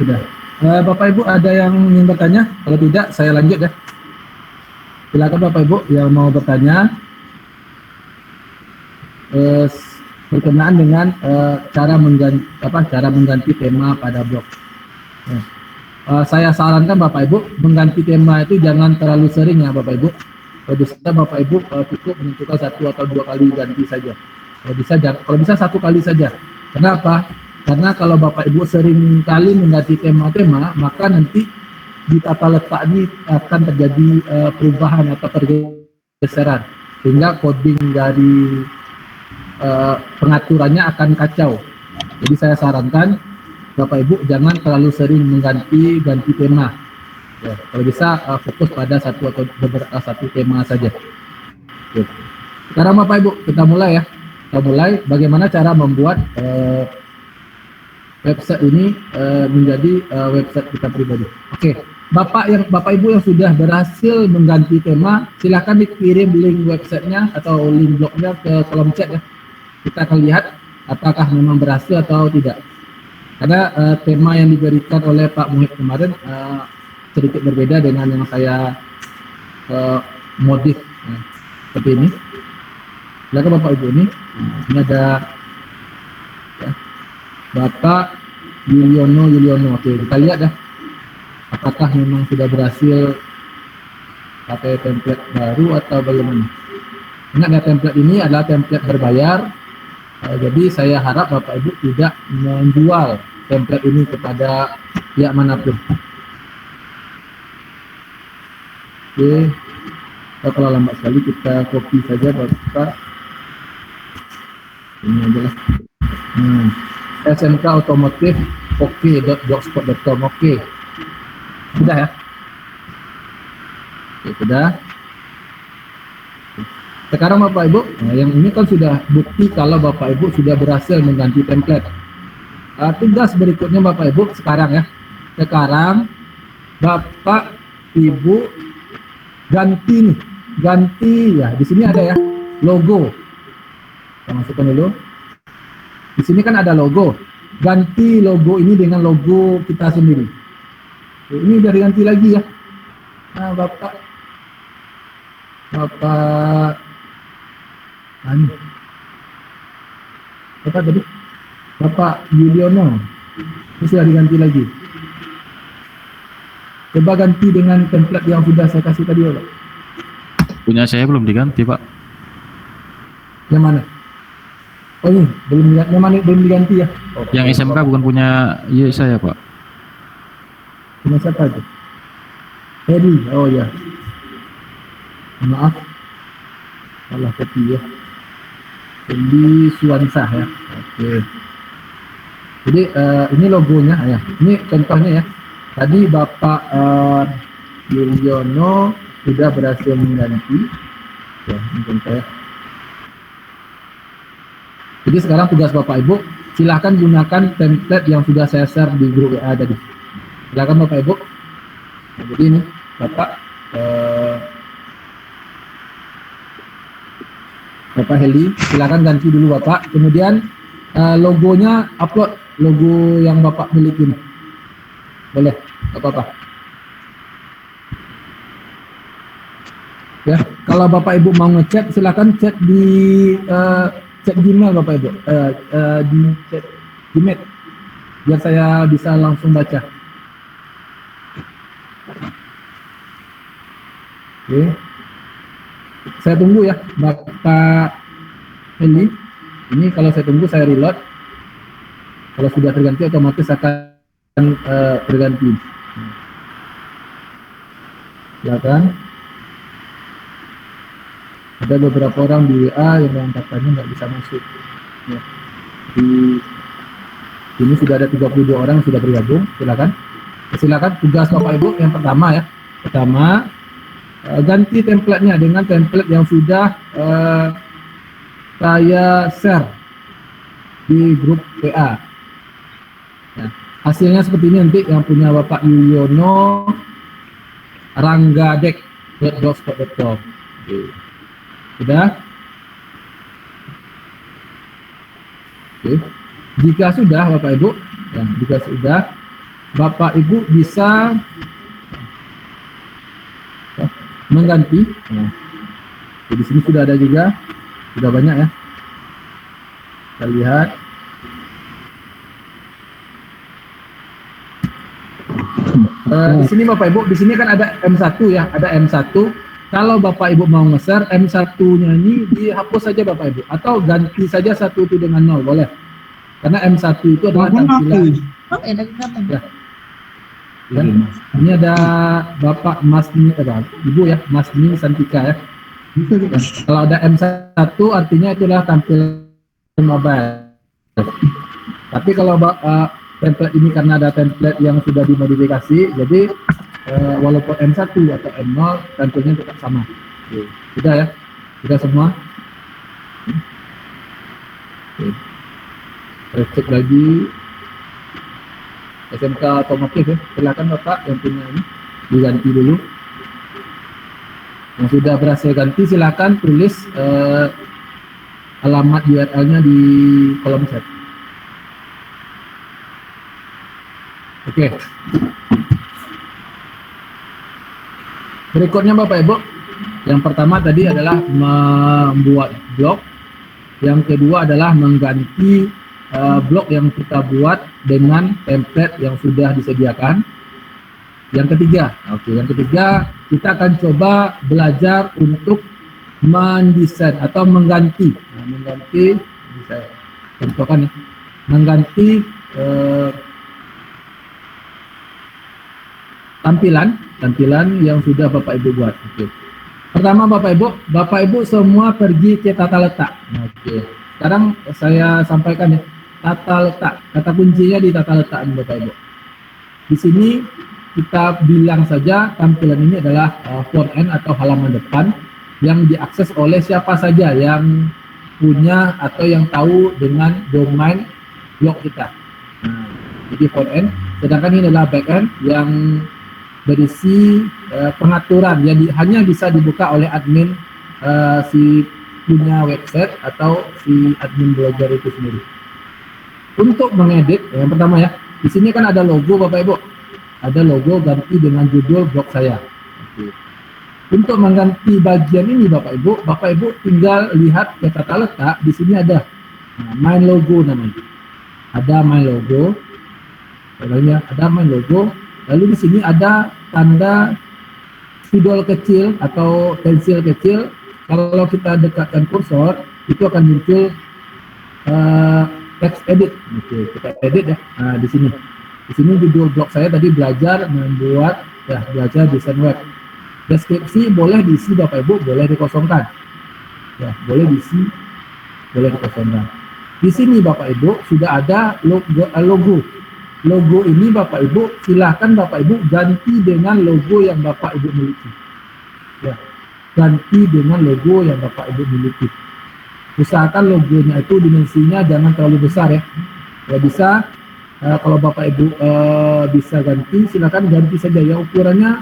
Sudah. Bapak Ibu ada yang ingin bertanya? Kalau tidak, saya lanjut ya. Silakan Bapak Ibu yang mau bertanya berkenaan dengan cara mengganti tema pada blog. Saya sarankan Bapak Ibu mengganti tema itu jangan terlalu sering ya Bapak Ibu. Kalau bisa Bapak Ibu cukup menentukan 1 atau 2 kali ganti saja. Kalau bisa 1 kali saja. Kenapa? Karena kalau Bapak Ibu sering kali mengganti tema-tema, maka nanti di tata letak ini akan terjadi perubahan atau pergeseran, sehingga coding dari pengaturannya akan kacau. Jadi saya sarankan Bapak Ibu jangan terlalu sering mengganti tema. Ya, kalau bisa fokus pada satu tema saja. Oke. Sekarang Bapak Ibu kita mulai ya. Kita mulai bagaimana cara membuat website ini menjadi website kita pribadi. Oke. Bapak Ibu yang sudah berhasil mengganti tema, silahkan dikirim link websitenya atau link blognya ke kolom chat ya. Kita akan lihat apakah memang berhasil atau tidak. Karena tema yang diberikan oleh Pak Muhid kemarin sedikit berbeda dengan yang saya modif seperti ini. Silakan Bapak Ibu ini ada ya, Bapak Yuliono. Oke, kita lihat ya apakah memang sudah berhasil pakai template baru atau bagaimana. Ingat ya, template ini adalah template berbayar. Jadi saya harap Bapak Ibu tidak menjual template ini kepada pihak manapun. Oke, kalau lambat sekali kita copy saja Bapak. Ini adalah SMK Otomotif blogspot.com. Oke. Sudah ya? Oke, sudah. Sekarang Bapak Ibu, yang ini kan sudah bukti kalau Bapak Ibu sudah berhasil mengganti template. Tugas berikutnya Bapak Ibu sekarang ya. Sekarang Bapak Ibu ganti ya. Di sini ada ya logo. Kita masukkan dulu. Di sini kan ada logo. Ganti logo ini dengan logo kita sendiri. Ini udah diganti lagi ya. Nah, Bapak tadi Bapak Yuliono ini sudah diganti lagi. Coba ganti dengan template yang sudah saya kasih tadi Pak. Punya saya belum diganti Pak. Yang mana? Oh ini belum diganti ya. Yang SMK bukan punya saya Pak. Punya siapa itu? Hedi. Oh ya. Maaf. Salah copy ya. Hedi Suwansah ya. Oke. Jadi ini logonya ya. Ini contohnya ya. Tadi Bapak Yuliono sudah berhasil mengganti. Ya, ini contoh ya. Jadi sekarang tugas Bapak Ibu, silahkan gunakan template yang sudah saya share di grup WA tadi. Silakan Bapak Ibu. Nah, jadi ini Bapak Heli, silakan ganti dulu Bapak. Kemudian logonya upload logo yang Bapak miliki ini. Boleh, nggak apa-apa. Ya, kalau Bapak Ibu mau ngechat, silakan chat di chat Gmail Bapak Ibu, di chat Gmail, biar saya bisa langsung baca. Oke, saya tunggu ya Bapak Heli. Ini kalau saya tunggu saya reload. Kalau sudah terganti otomatis akan terganti. Silakan. Ada beberapa orang di WA yang katanya nggak bisa masuk. Ya. Di sini sudah ada 32 orang yang sudah bergabung. Silakan tugas Bapak Ibu yang pertama ya. Pertama, ganti template-nya dengan template yang sudah saya share di grup WA. Ya. Hasilnya seperti ini nanti yang punya Bapak Yuliono ranggadek.blogspot.com. Sudah? Oke. Jika sudah Bapak Ibu, ya, jika sudah, Bapak Ibu bisa mengganti. Jadi di sini sudah ada juga, sudah banyak ya. Kita lihat. Di sini Bapak Ibu, di sini kan ada M1 ya, ada M1. Kalau Bapak Ibu mau nge-share M1-nya ini dihapus saja Bapak Ibu, atau ganti saja 1 itu dengan 0, boleh. Karena M1 itu adalah tampilan. Ya. Ya. Ini ada Bapak Masni, Ibu ya, Masni Santika ya. Ya. Kalau ada M1 artinya itulah tampilan mobile. Tapi kalau template ini karena ada template yang sudah dimodifikasi, jadi walaupun M1 atau M0 tampilnya tetap sama. Sudah ya? Sudah semua? Cek lagi SMK otomotif ya. Silakan Bapak yang punya ini diganti dulu. Yang sudah berhasil ganti silakan tulis alamat URL-nya di kolom chat. Oke. Berikutnya Bapak Ibu, yang pertama tadi adalah membuat blog, yang kedua adalah mengganti blog yang kita buat dengan template yang sudah disediakan. Yang ketiga, yang ketiga kita akan coba belajar untuk mendesain atau mengganti, mengganti, saya contohkan ya, mengganti tampilan yang sudah Bapak Ibu buat. Oke. Pertama Bapak Ibu semua pergi ke tata letak. Oke. Sekarang saya sampaikan ya, tata letak. Kata kuncinya di tata letak Bapak Ibu. Di sini kita bilang saja tampilan ini adalah front end atau halaman depan yang diakses oleh siapa saja yang punya atau yang tahu dengan domain blog kita. Jadi front end, sedangkan ini adalah back end yang berisi pengaturan yang hanya bisa dibuka oleh admin si punya website atau si admin blogger itu sendiri. Untuk mengedit, yang pertama ya, di sini kan ada logo Bapak Ibu, ada logo ganti dengan judul blog saya. Untuk mengganti bagian ini Bapak Ibu tinggal lihat ke tata letak, di sini ada main logo namanya, ada main logo, ada main logo. Lalu di sini ada tanda spidol kecil atau pensil kecil. Kalau kita dekatkan kursor, itu akan muncul text edit. Oke, kita edit ya. Nah, di sini judul blog saya tadi belajar membuat ya, belajar desain web. Deskripsi boleh diisi Bapak Ibu, boleh dikosongkan. Ya, boleh diisi, boleh dikosongkan. Di sini Bapak Ibu sudah ada logo. Logo ini Bapak Ibu, silahkan Bapak Ibu ganti dengan logo yang Bapak Ibu miliki. Ya, ganti dengan logo yang Bapak Ibu miliki. Usahakan logonya itu dimensinya jangan terlalu besar ya. Ya bisa, kalau Bapak Ibu bisa ganti, silahkan ganti saja ya ukurannya.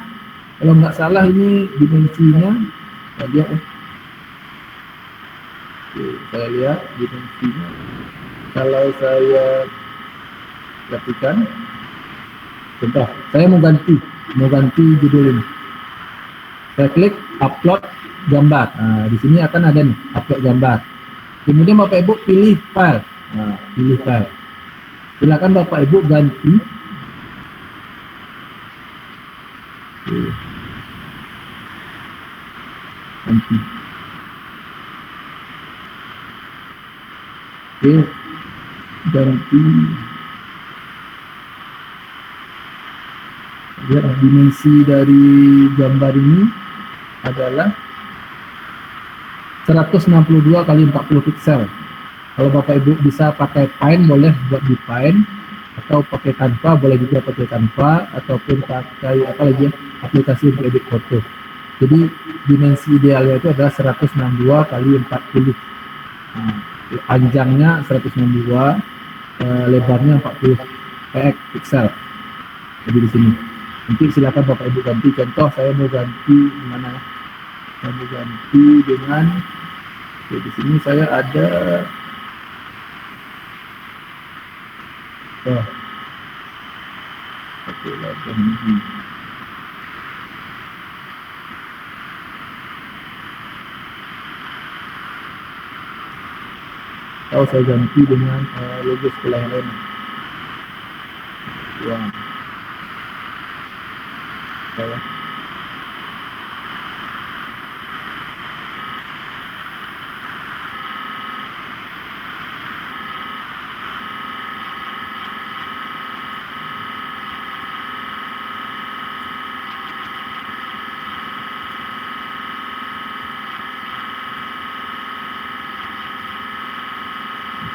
Kalau nggak salah ini dimensinya, lihat ya. Oke, saya lihat dimensinya. Kalau saya perhatikan, contoh, saya mau ganti judul ini. Saya klik upload gambar. Nah, di sini akan ada nih upload gambar. Kemudian Bapak Ibu pilih file. Nah, pilih file. Silakan Bapak Ibu ganti. Ganti. Oke, ganti. Lihat dimensi dari gambar ini adalah 162 kali 40 pixel. Kalau Bapak Ibu bisa pakai Paint boleh buat di Paint, atau pakai Canva boleh juga pakai Canva, ataupun pakai apa lagi ya, aplikasi untuk edit foto. Jadi dimensi idealnya itu adalah 162 kali 40. Nah, panjangnya 162, lebarnya 40 pixel. Jadi di sini. Nanti silakan Bapak Ibu ganti. Contoh saya mau ganti mana ya? Saya mau ganti dengan, oke, di sini saya ada Atau saya ganti dengan logo sekolah yang lain. Ya. Saya.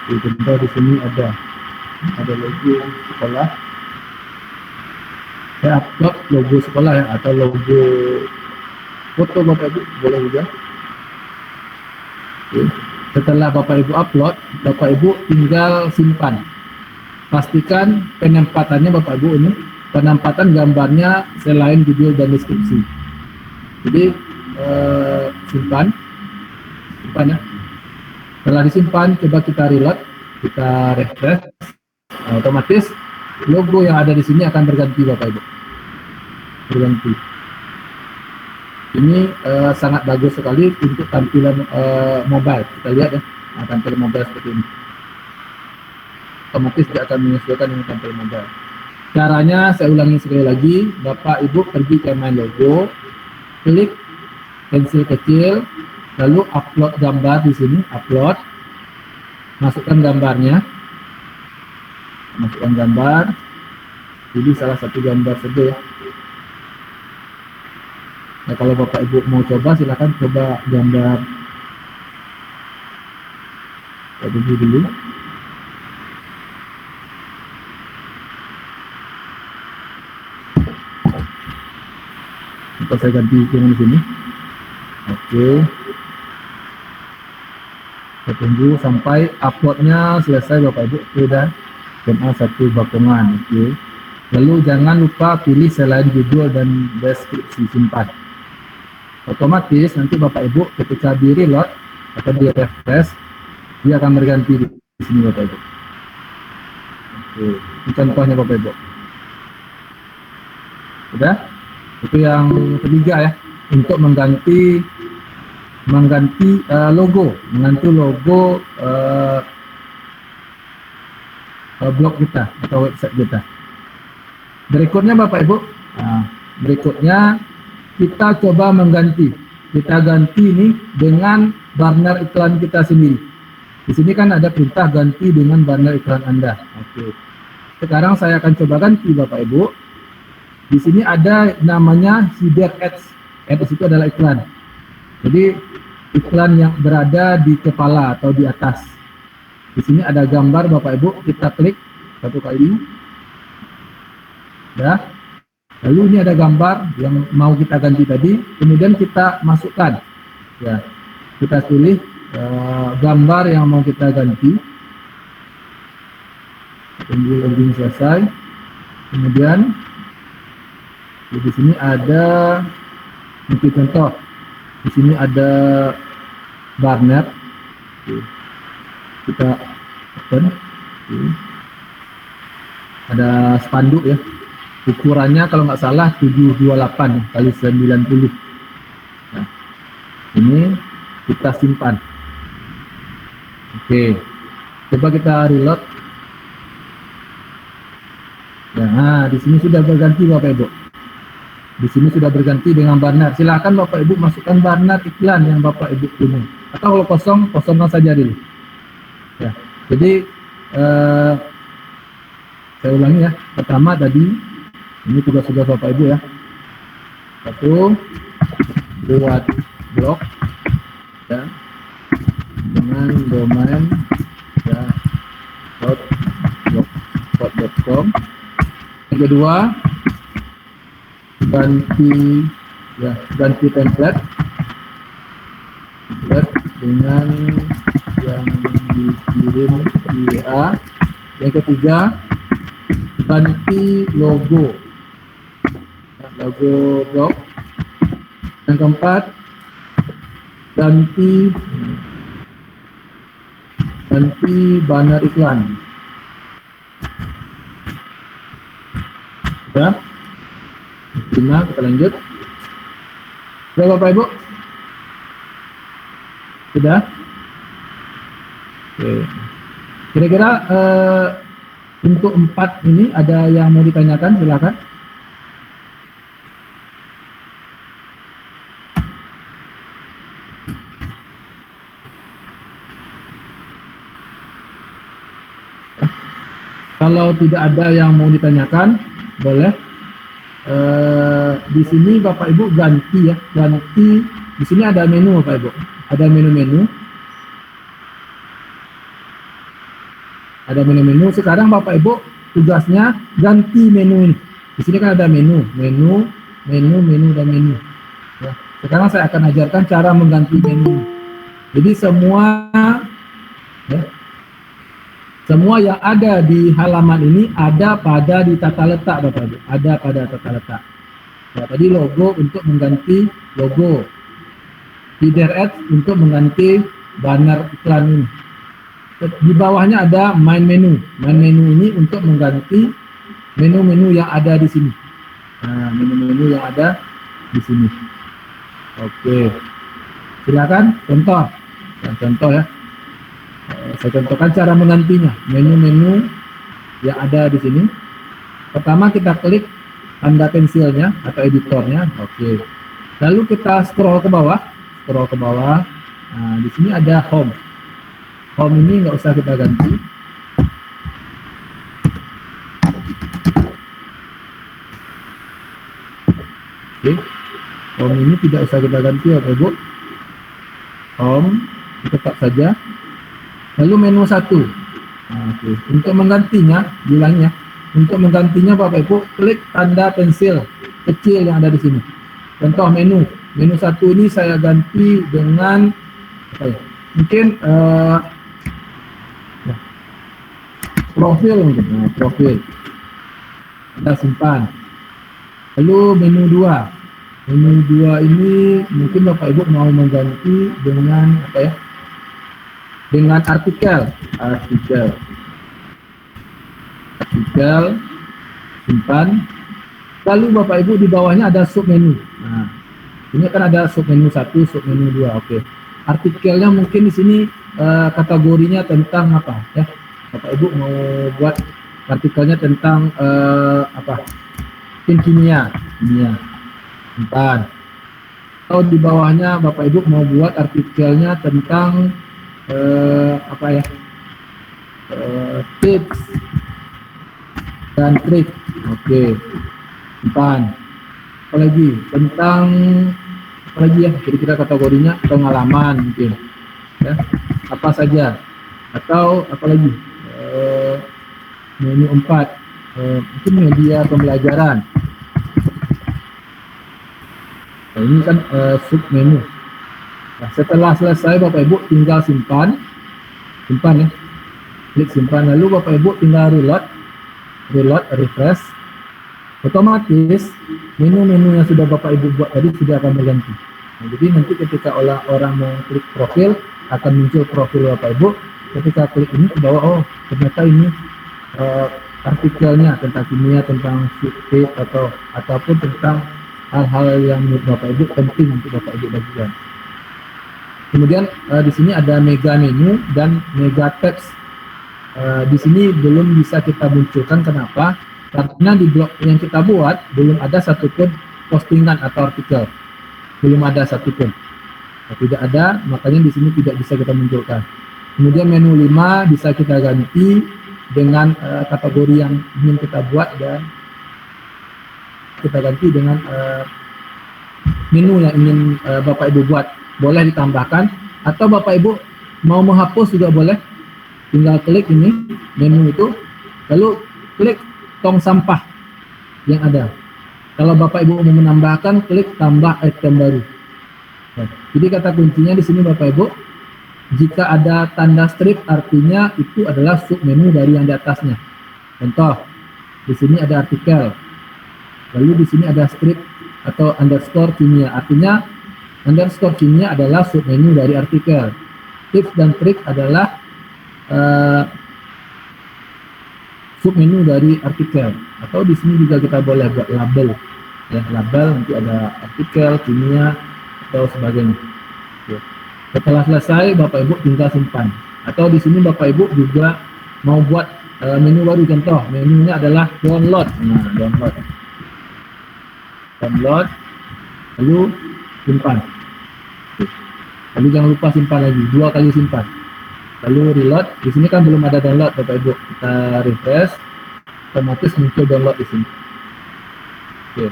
Contoh di sini ada logo sekolah. Saya upload logo sekolah ya, atau logo foto Bapak Ibu boleh juga. Oke. Setelah Bapak Ibu upload, Bapak Ibu tinggal simpan. Pastikan penempatannya Bapak Ibu ini, penempatan gambarnya selain judul dan deskripsi. Jadi simpan ya. Setelah disimpan, coba kita reload, kita refresh, otomatis logo yang ada di sini akan berganti Bapak Ibu. Berganti. Ini sangat bagus sekali untuk tampilan mobile. Kita lihat ya, tampilan mobile seperti ini. Otomatis dia akan menyesuaikan dengan tampilan mobile. Caranya saya ulangi sekali lagi, Bapak Ibu pergi ke main logo, klik pensil kecil, lalu upload gambar di sini, upload, masukkan gambarnya, masukkan gambar, jadi salah satu gambar saja ya. Nah, kalau Bapak Ibu mau coba, silakan coba gambar, saya tunggu dulu. Atau saya ganti dengan di sini. Oke. Saya tunggu sampai uploadnya selesai Bapak Ibu. Sudah SMA 1 Bakungan. Oke. Lalu jangan lupa pilih selain judul dan deskripsi, simpan. Otomatis nanti Bapak Ibu ketika di reload atau di refresh, dia akan berganti di sini Bapak Ibu. Oke. Ini contohnya Bapak Ibu. Sudah? Itu yang ketiga ya, untuk mengganti logo, blog kita atau website kita. Berikutnya Bapak Ibu, berikutnya kita coba mengganti. Kita ganti ini dengan banner iklan kita sendiri. Di sini kan ada perintah ganti dengan banner iklan Anda. Oke. Sekarang saya akan coba ganti Bapak Ibu. Di sini ada namanya header ads. Ads itu adalah iklan. Jadi iklan yang berada di kepala atau di atas. Di sini ada gambar Bapak Ibu, kita klik satu kali. Ya. Lalu ini ada gambar yang mau kita ganti tadi, kemudian kita masukkan. Ya. Kita pilih gambar yang mau kita ganti. Tunggu loading selesai. Kemudian di sini ada mungkin contoh. Di sini ada banner. Kita open. Ada spanduk ya. Ukurannya kalau nggak salah 728 kali 90. Nah, ini kita simpan. Oke. Coba kita reload. Nah, di sini sudah berganti Bapak Ibu. Di sini sudah berganti dengan banner. Silakan Bapak Ibu masukkan banner iklan yang Bapak Ibu punya. Atau kalau kosong, kosongkan saja dulu. Ya. Jadi saya ulangi ya. Pertama tadi ini tugas-tugas Bapak Ibu ya. Satu, buat blog ya dengan domain ya .blogspot.com. Yang kedua, ganti template dengan yang dikirim di WA. Yang ketiga, ganti logo blog. Yang keempat, ganti banner iklan. Ya. 5, kita lanjut. Sudah Bapak Ibu? Sudah? Oke. Kira-kira untuk 4 ini ada yang mau ditanyakan? Silakan. Kalau tidak ada yang mau ditanyakan, boleh. Di sini Bapak Ibu ganti ya, ganti. Di sini ada menu Bapak Ibu, ada menu-menu. Ada menu-menu. Sekarang Bapak Ibu tugasnya ganti menu ini. Di sini kan ada menu, dan menu. Ya. Sekarang saya akan ajarkan cara mengganti menu. Jadi semua ya, semua yang ada di halaman ini ada pada di tata letak Bapak Ibu, ada pada tata letak. Ya, tadi logo untuk mengganti logo, header ads untuk mengganti banner iklan ini. Di bawahnya ada main menu. Main menu ini untuk mengganti menu-menu yang ada di sini. Nah, menu-menu yang ada di sini. Oke, silakan contoh. Contoh ya. Saya contohkan cara menggantinya. Menu-menu yang ada di sini. Pertama kita klik tanda pensilnya atau editornya. Oke. Lalu kita scroll ke bawah. Nah, di sini ada home. Home ini nggak usah kita ganti. Oke. Home ini tidak usah kita ganti ya Ibu. Home tetap saja. Lalu menu 1. Nah, okay. Untuk menggantinya, bilangnya, untuk menggantinya Bapak Ibu klik tanda pensil kecil yang ada di sini. Contoh menu 1 ini saya ganti dengan apa ya? Mungkin profil mungkin. Nah, profil. Kita simpan. Lalu menu 2. Menu 2 ini mungkin Bapak Ibu mau mengganti dengan apa ya? Dengan artikel, simpan. Lalu Bapak Ibu di bawahnya ada submenu. Nah, ini kan ada submenu 1, submenu 2. Oke. Artikelnya mungkin di sini kategorinya tentang apa ya? Bapak Ibu mau buat artikelnya tentang apa? Kimia. Simpan. Atau di bawahnya Bapak Ibu mau buat artikelnya tentang apa ya, tips dan trik. Oke, simpan. Apalagi tentang apalagi ya, kira-kira kategorinya pengalaman mungkin ya, apa saja. Atau apalagi menu 4 mungkin media pembelajaran. Nah, ini kan submenu. Nah, setelah selesai Bapak Ibu tinggal simpan ya, klik simpan. Lalu Bapak Ibu tinggal reload, refresh. Otomatis menu-menu yang sudah Bapak Ibu buat tadi sudah akan berganti. Nah, jadi nanti ketika orang mau klik profil akan muncul profil Bapak Ibu. Ketika klik ini ke bawah, oh ternyata ini artikelnya tentang kimia, tentang tips ataupun tentang hal-hal yang menurut Bapak Ibu penting untuk Bapak Ibu bagikan. Kemudian di sini ada mega menu dan mega text. Di sini belum bisa kita munculkan. Kenapa? Karena di blog yang kita buat belum ada satupun postingan atau artikel. Belum ada satupun. Nah, tidak ada, makanya di sini tidak bisa kita munculkan. Kemudian menu 5 bisa kita ganti dengan kategori yang ingin kita buat dan kita ganti dengan menu yang ingin Bapak Ibu buat. Boleh ditambahkan atau Bapak Ibu mau menghapus juga boleh. Tinggal klik ini menu itu, lalu klik tong sampah yang ada. Kalau Bapak Ibu mau menambahkan, klik tambah item baru. Nah, jadi kata kuncinya di sini Bapak Ibu, jika ada tanda strip artinya itu adalah sub menu dari yang di atasnya. Contoh, di sini ada artikel, lalu di sini ada strip atau underscore kimia, artinya underscore kimia adalah submenu dari artikel. Tips dan trik adalah submenu dari artikel, atau di sini juga kita boleh buat label. Ya, label nanti ada artikel, kimia atau sebagainya. Oke. Setelah selesai, Bapak Ibu tinggal simpan. Atau di sini Bapak Ibu juga mau buat menu baru, contoh menunya adalah download. Nah, download, lalu simpan. Oke. Lalu jangan lupa simpan lagi, 2 kali simpan. Lalu reload. Di sini kan belum ada download, Bapak Ibu. Kita refresh, otomatis muncul download di sini. Oke.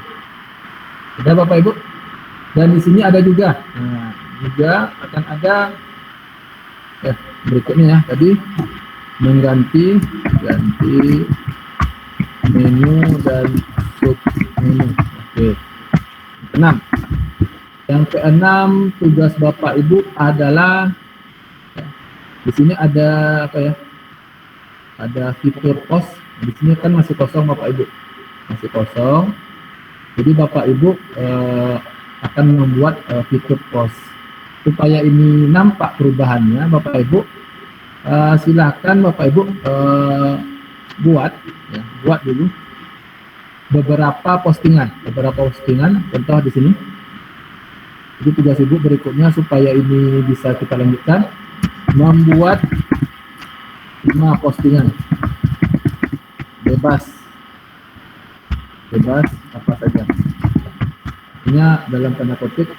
Ada Bapak Ibu. Dan di sini ada juga. Nah, juga akan ada berikutnya ya. Tadi ganti menu dan sub menu. Oke. 6. Yang keenam, tugas Bapak Ibu adalah di sini ada apa ya? Ada fitur post. Di sini kan masih kosong Bapak Ibu. Masih kosong. Jadi Bapak Ibu akan membuat fitur post. Supaya ini nampak perubahannya, Bapak Ibu silahkan Bapak Ibu buat dulu beberapa postingan. Contoh di sini. Jadi tugas Ibu berikutnya supaya ini bisa kita lanjutkan, membuat 5 postingan bebas apa saja. Ini dalam tanda kutip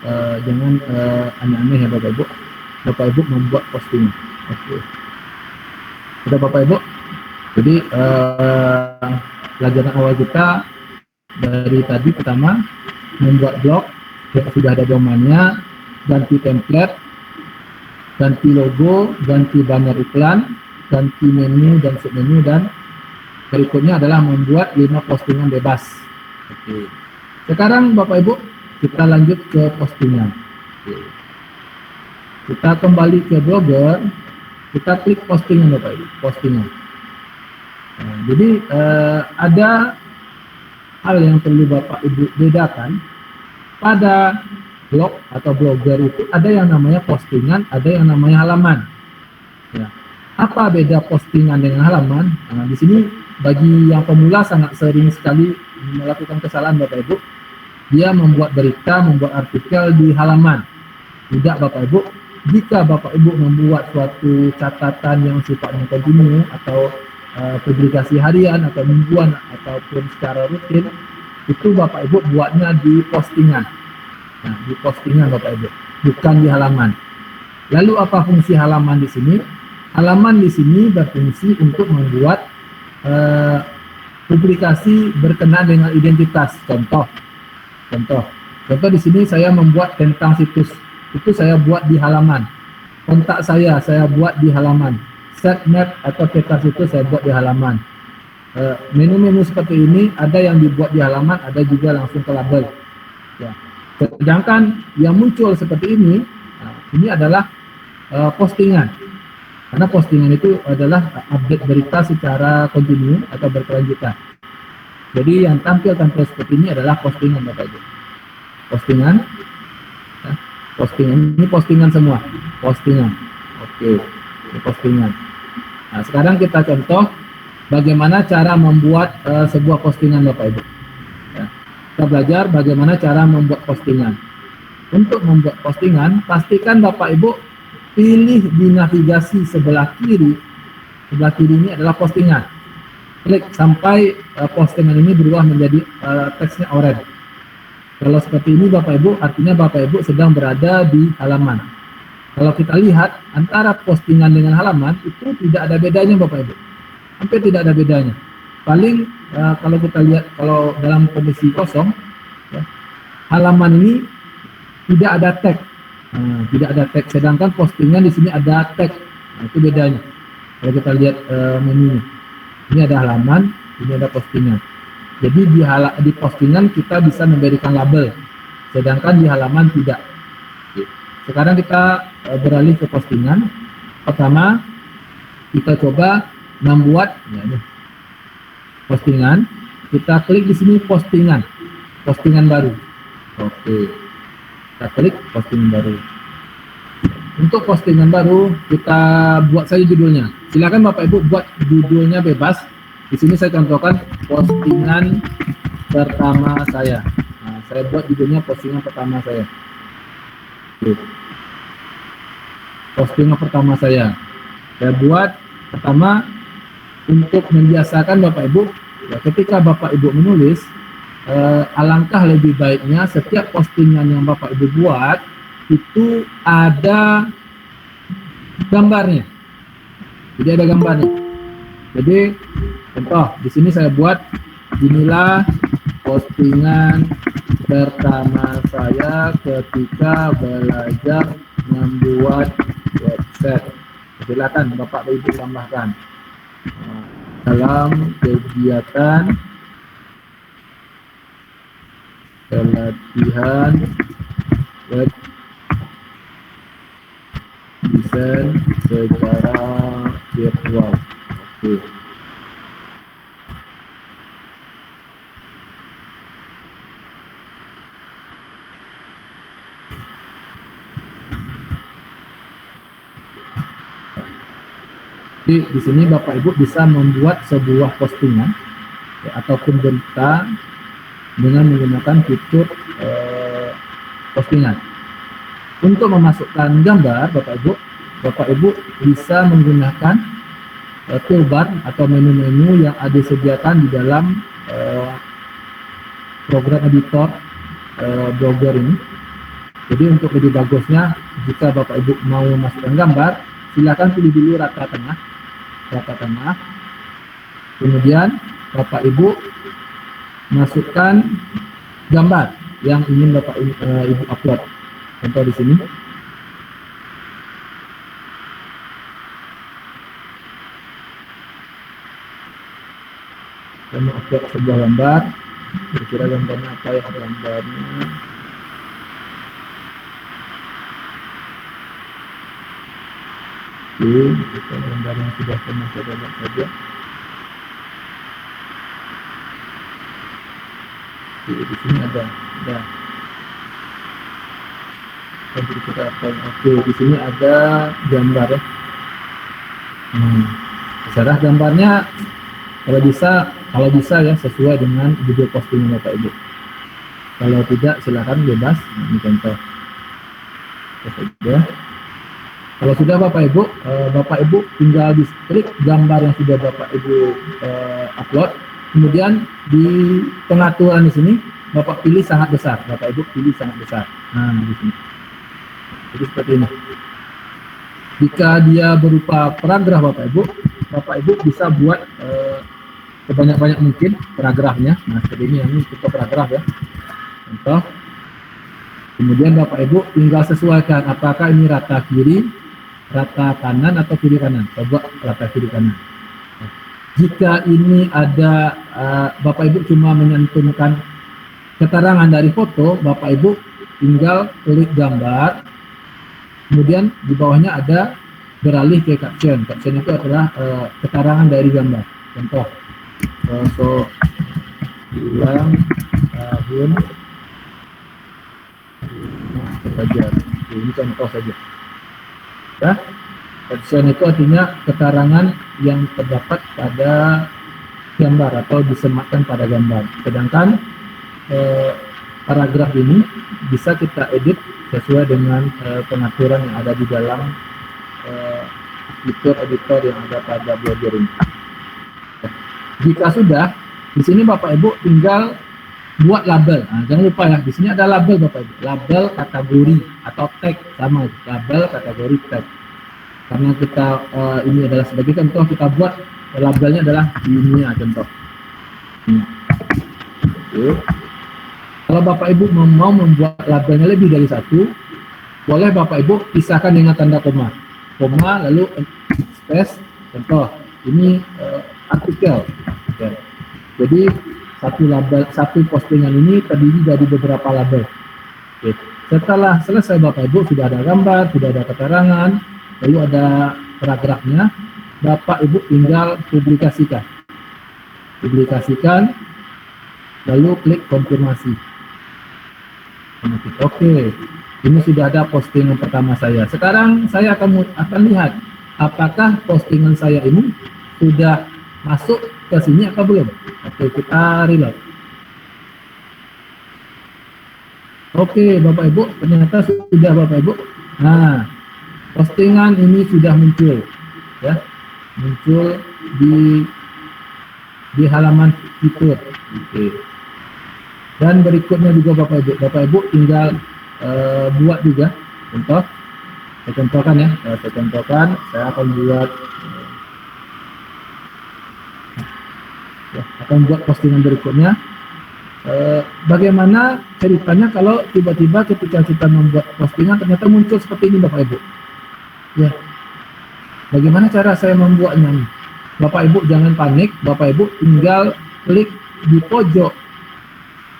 jangan aneh-aneh ya Bapak Ibu. Bapak Ibu membuat postingan. Oke. Sudah Bapak Ibu. Jadi pelajaran awal kita dari tadi pertama membuat blog, sudah ada domainnya, ganti template, ganti logo, ganti banner iklan, ganti menu dan submenu, dan berikutnya adalah membuat 5 postingan bebas. Oke. Sekarang Bapak Ibu kita lanjut ke postingan. Oke. Kita kembali ke Blogger, kita klik postingan Bapak Ibu, postingan. Nah, jadi ada hal yang perlu Bapak Ibu bedakan. Pada blog atau blogger itu ada yang namanya postingan, ada yang namanya halaman. Ya. Apa beda postingan dengan halaman? Nah, di sini bagi yang pemula sangat sering sekali melakukan kesalahan Bapak Ibu. Dia membuat berita, membuat artikel di halaman. Tidak Bapak Ibu. Jika Bapak Ibu membuat suatu catatan yang sifatnya kontinu atau publikasi harian atau mingguan ataupun secara rutin, itu Bapak Ibu buatnya di postingan. Nah, di postingan Bapak Ibu, bukan di halaman. Lalu apa fungsi halaman di sini? Halaman di sini berfungsi untuk membuat publikasi berkenaan dengan identitas. Contoh di sini saya membuat tentang situs, itu saya buat di halaman. Kontak saya buat di halaman. Set map atau peta situs saya buat di halaman. Menu-menu seperti ini ada yang dibuat di halaman, ada juga langsung ke label. Ya. Sedangkan yang muncul seperti ini, ini adalah postingan. Karena postingan itu adalah update berita secara kontinu atau berkelanjutan. Jadi yang tampil seperti ini adalah postingan Bapak Ibu. Postingan. Ya. Postingan ini postingan semua. Postingan. Oke. Ini postingan. Nah, sekarang kita contoh bagaimana cara membuat sebuah postingan Bapak Ibu. Ya. Kita belajar bagaimana cara membuat postingan. Untuk membuat postingan, pastikan Bapak Ibu pilih di navigasi sebelah kiri. Sebelah kiri ini adalah postingan. Klik sampai postingan ini berubah menjadi teksnya oranye. Kalau seperti ini Bapak Ibu, artinya Bapak Ibu sedang berada di halaman. Kalau kita lihat antara postingan dengan halaman itu tidak ada bedanya Bapak Ibu. Hampir tidak ada bedanya. Paling kalau kita lihat kalau dalam kondisi kosong, ya, halaman ini tidak ada tag, tidak ada tag. Sedangkan postingan di sini ada tag. Nah, itu bedanya. Kalau kita lihat menunya, ini ada halaman, ini ada postingan. Jadi di postingan kita bisa memberikan label, sedangkan di halaman tidak. Sekarang kita beralih ke postingan. Pertama, kita coba membuat postingan. Kita klik di sini postingan baru. Oke, kita klik postingan baru. Untuk postingan baru kita buat saja judulnya. Silakan Bapak Ibu buat judulnya bebas. Di sini saya contohkan postingan pertama saya. Nah, saya buat judulnya postingan pertama saya. Oke. Postingan pertama saya buat pertama untuk membiasakan Bapak Ibu, ya, ketika Bapak Ibu menulis, alangkah lebih baiknya setiap postingan yang Bapak Ibu buat itu ada gambarnya. Jadi ada gambarnya. Jadi contoh di sini saya buat, inilah postingan pertama saya ketika belajar membuat website. Silakan Bapak Ibu tambahkan dalam kegiatan pelatihan web desain secara virtual. Oke. Jadi di sini Bapak Ibu bisa membuat sebuah postingan ya, ataupun berita dengan menggunakan fitur postingan. Untuk memasukkan gambar, Bapak Ibu bisa menggunakan toolbar atau menu-menu yang ada disediakan di dalam program editor Blogger ini. Jadi untuk lebih bagusnya, jika Bapak Ibu mau memasukkan gambar, silakan pilih dulu rata tengah. Kemudian Bapak Ibu masukkan gambar yang ingin Bapak Ibu upload. Contoh di sini. Saya mau upload sebuah gambar. Kira-kira gambarnya apa ya? Gambarnya kita gambar yang sudah pernah saya buat saja. Di sini ada. Kita apa? Oke, di sini ada gambar ya. Secara gambarnya kalau bisa ya sesuai dengan judul postingan Bapak Ibu. Kalau tidak silakan bebas. Ini contoh. Ya. Kalau sudah Bapak Ibu tinggal klik gambar yang sudah Bapak Ibu upload, kemudian di pengaturan di sini Bapak pilih sangat besar, Bapak Ibu pilih sangat besar. Nah, di sini. Jadi seperti ini. Jika dia berupa paragraf Bapak Ibu bisa buat sebanyak-banyak mungkin paragrafnya. Nah, seperti ini, ini tipe paragraf ya. Contoh. Kemudian Bapak Ibu tinggal sesuaikan apakah ini rata kiri, rata kanan atau kiri kanan. Coba rata kiri kanan. Jika ini ada Bapak Ibu cuma menyantumkan keterangan dari foto, Bapak Ibu tinggal klik gambar, kemudian di bawahnya ada beralih ke caption. Caption itu adalah keterangan dari gambar. Contoh, ulang tahun saja. Ini contoh saja. Ya, caption itu artinya keterangan yang terdapat pada gambar atau disematkan pada gambar. Sedangkan paragraf ini bisa kita edit sesuai dengan pengaturan yang ada di dalam fitur editor yang ada pada Blogger ini. Jika sudah, di sini Bapak Ibu tinggal buat label. Nah, jangan lupa ya, di sini ada label Bapak Ibu, label kategori atau tag sama, label kategori tag. Karena kita ini adalah sebagai contoh, kita buat labelnya adalah ini ya, contoh. Oke. Kalau Bapak Ibu mau membuat labelnya lebih dari satu, boleh Bapak Ibu pisahkan dengan tanda koma, lalu space. Contoh, ini artikel. Oke. Jadi satu postingan ini terdiri dari beberapa label. Oke. Setelah selesai Bapak Ibu sudah ada gambar, sudah ada keterangan, lalu ada paragrafnya, Bapak Ibu tinggal publikasikan, lalu klik konfirmasi. Oke, ini sudah ada postingan pertama saya. Sekarang saya akan lihat apakah postingan saya ini sudah masuk ke sini apa belum? Oke, kita reload. Oke, Bapak Ibu, ternyata sudah Bapak Ibu. Nah, postingan ini sudah muncul, ya, muncul di halaman fitur. Oke. Dan berikutnya juga Bapak Ibu tinggal buat juga contoh. Saya contohkan ya, saya akan buat akan buat postingan berikutnya. Bagaimana ceritanya kalau tiba-tiba ketika kita membuat postingan ternyata muncul seperti ini Bapak Ibu? Ya, bagaimana cara saya membuatnya nih? Bapak Ibu jangan panik, Bapak Ibu tinggal klik di pojok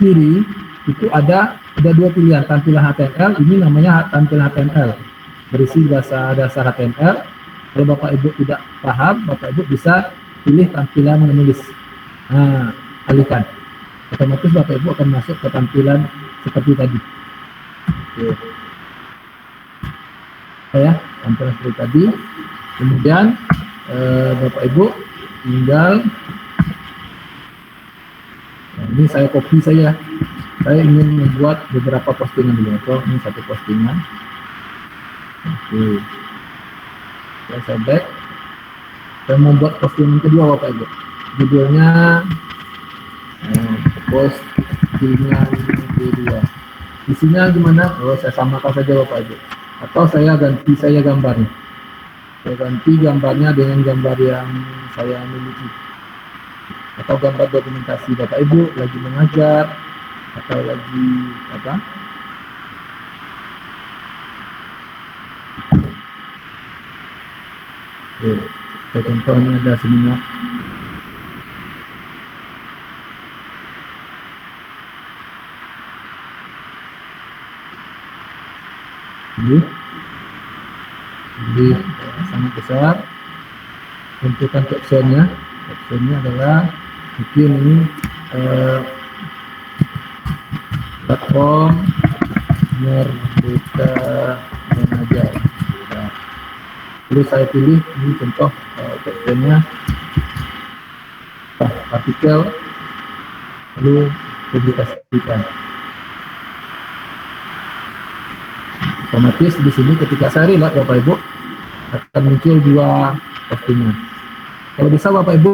kiri itu ada dua pilihan, tampilan HTML. Ini namanya tampilan HTML, berisi bahasa dasar HTML. Kalau Bapak Ibu tidak paham, Bapak Ibu bisa pilih tampilan menulis. Nah, alihkan. Otomatis Bapak Ibu akan masuk ke tampilan seperti tadi. Oke. Ya, tampilan seperti tadi. Kemudian Bapak Ibu tinggal, nah, ini saya copy saja. Saya ingin membuat beberapa postingan dulu. So, ini satu postingan. Oke. Saya back. Saya membuat postingan kedua Bapak Ibu. Judulnya postingan kedua. Isinya gimana? Oh, saya samakan saja Bapak Ibu. Atau saya ganti saja gambarnya. Saya ganti gambarnya dengan gambar yang saya miliki. Atau gambar dokumentasi Bapak Ibu lagi mengajar atau lagi apa? Oke, contohnya ada seminar. Jadi sangat besar. Tentukan captionnya. Captionnya adalah mungkin ini platform Merdeka Mengajar. Nah, lalu saya pilih ini contoh captionnya artikel, lalu publikasikan. Otomatis di sini ketika saya reload Bapak Ibu akan muncul dua postingan. Kalau bisa Bapak Ibu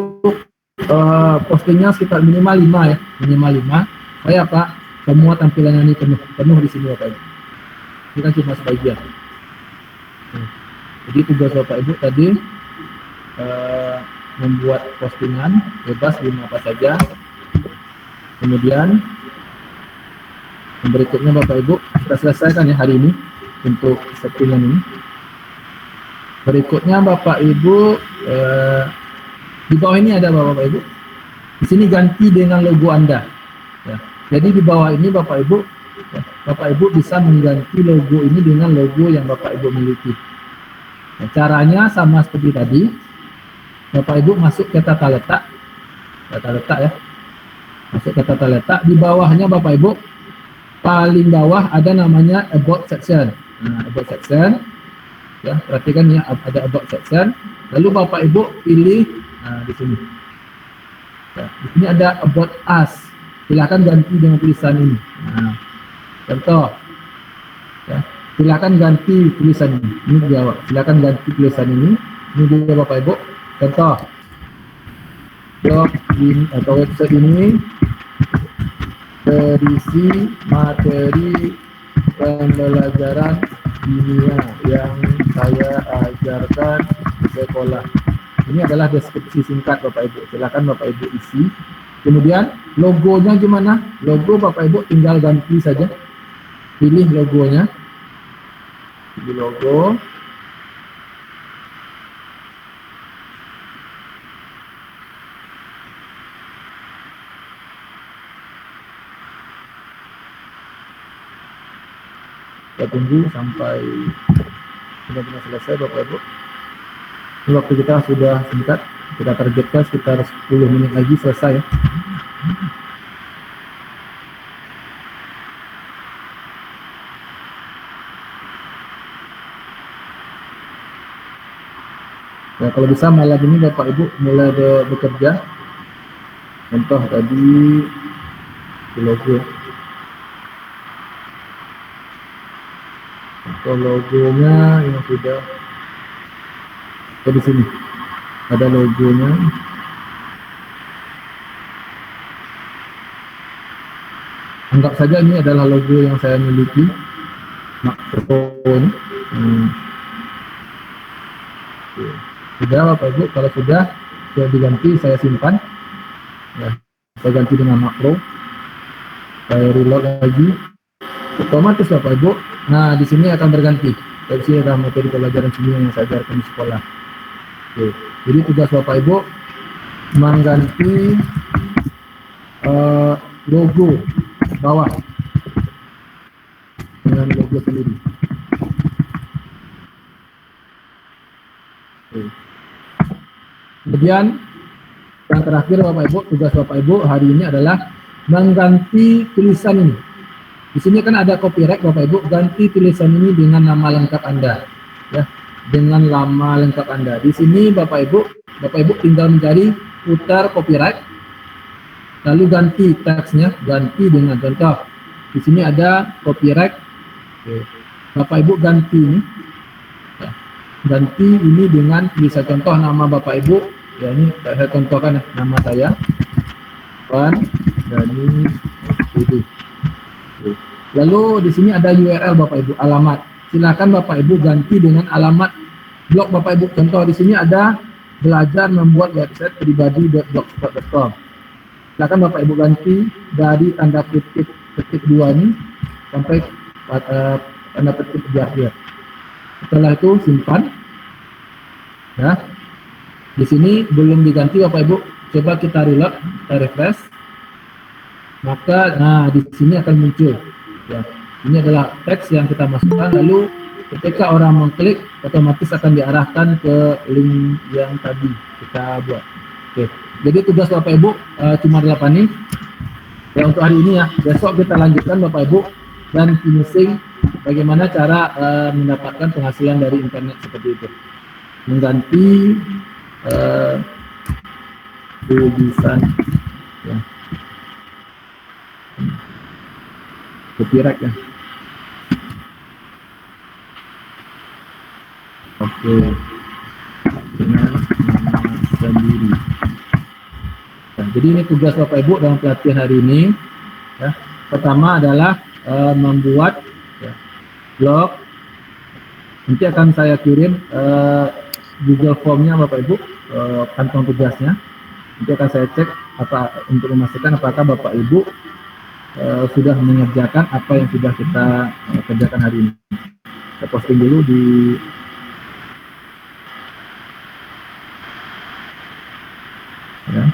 postingnya sekitar minimal 5 ya, minimal 5. Supaya apa? Semua tampilannya ini penuh di sini Bapak Ibu. Ini kan cuma sebagian. Jadi tugas Bapak Ibu tadi membuat postingan bebas 5 apa saja. Kemudian berikutnya Bapak Ibu kita selesaikan ya hari ini untuk settingan ini. Berikutnya Bapak Ibu di bawah ini ada Bapak Ibu. Di sini ganti dengan logo Anda. Ya. Jadi di bawah ini Bapak Ibu, Bapak Ibu bisa mengganti logo ini dengan logo yang Bapak Ibu miliki. Nah, caranya sama seperti tadi. Bapak Ibu masuk ke tata letak ya. Masuk ke tata letak. Di bawahnya Bapak Ibu paling bawah ada namanya about section. Nah, about section. Ya, perhatikan ya ada about section. Lalu Bapak Ibu pilih di sini. Ya, di sini ada about us. Silakan ganti dengan tulisan ini. Nah, contoh. Ya, silakan ganti tulisan ini. Ini jawab. Silakan ganti tulisan ini. Ini dia Bapak Ibu. Contoh. Blog ini atau website ini berisi materi pembelajaran dunia yang saya ajarkan di sekolah. Ini adalah deskripsi singkat Bapak Ibu. Silakan Bapak Ibu isi. Kemudian logonya gimana? Logo Bapak Ibu tinggal ganti saja. Pilih logonya. Pilih logo. Kita tunggu sampai benar-benar selesai Bapak Ibu. Waktu kita sudah singkat, kita targetkan sekitar 10 menit lagi selesai ya. Ya, kalau bisa malam ini Bapak Ibu mulai bekerja contoh tadi logo. Contoh logonya yang sudah di sini ada logonya. Anggap saja ini adalah logo yang saya miliki, Makro ini. Sudah Bapak Ibu, kalau sudah diganti saya simpan. Ya, saya ganti dengan makro. Saya reload lagi. Otomatis Bapak Ibu. Nah, di sini akan berganti. Dari sini adalah materi pelajaran semua yang saya ajarkan di sekolah. Oke. Jadi tugas Bapak Ibu mengganti logo bawah dengan logo sendiri. Oke. Kemudian yang terakhir Bapak Ibu, tugas Bapak Ibu hari ini adalah mengganti tulisan ini. Di sini kan ada copyright Bapak Ibu, ganti tulisan ini dengan nama lengkap Anda, ya, dengan nama lengkap Anda. Di sini Bapak Ibu tinggal mencari putar copyright, lalu ganti teksnya, ganti dengan contoh. Di sini ada copyright, Bapak Ibu ganti ini, ya, ganti ini dengan bisa contoh nama Bapak Ibu, ya ini saya contohkan nama saya, Pan Dani Budi. Lalu di sini ada URL Bapak Ibu, alamat. Silakan Bapak Ibu ganti dengan alamat blog Bapak Ibu. Contoh di sini ada belajar membuat website pribadi.blogspot.com. Silakan Bapak Ibu ganti dari tanda petik 2 ini sampai tanda petik di akhir. Setelah itu simpan. Ya. Di sini belum diganti Bapak Ibu. Coba kita reload, kita refresh. Maka nah di sini akan muncul. Ya, ini adalah teks yang kita masukkan, lalu ketika orang mengklik otomatis akan diarahkan ke link yang tadi kita buat. Oke, jadi tugas Bapak Ibu cuma 8 nih ya untuk hari ini ya. Besok kita lanjutkan Bapak Ibu dan finishing bagaimana cara mendapatkan penghasilan dari internet seperti itu, mengganti tulisan ya. Copyright ya. Oke. Dengan nama sendiri. Nah, jadi ini tugas Bapak Ibu dalam pelatihan hari ini. Ya. Pertama adalah membuat ya, blog. Nanti akan saya kirim Google Formnya Bapak Ibu, kantong tugasnya. Nanti akan saya cek untuk memastikan apakah Bapak Ibu sudah mengerjakan apa yang sudah kita kerjakan hari ini. Saya posting dulu di ya.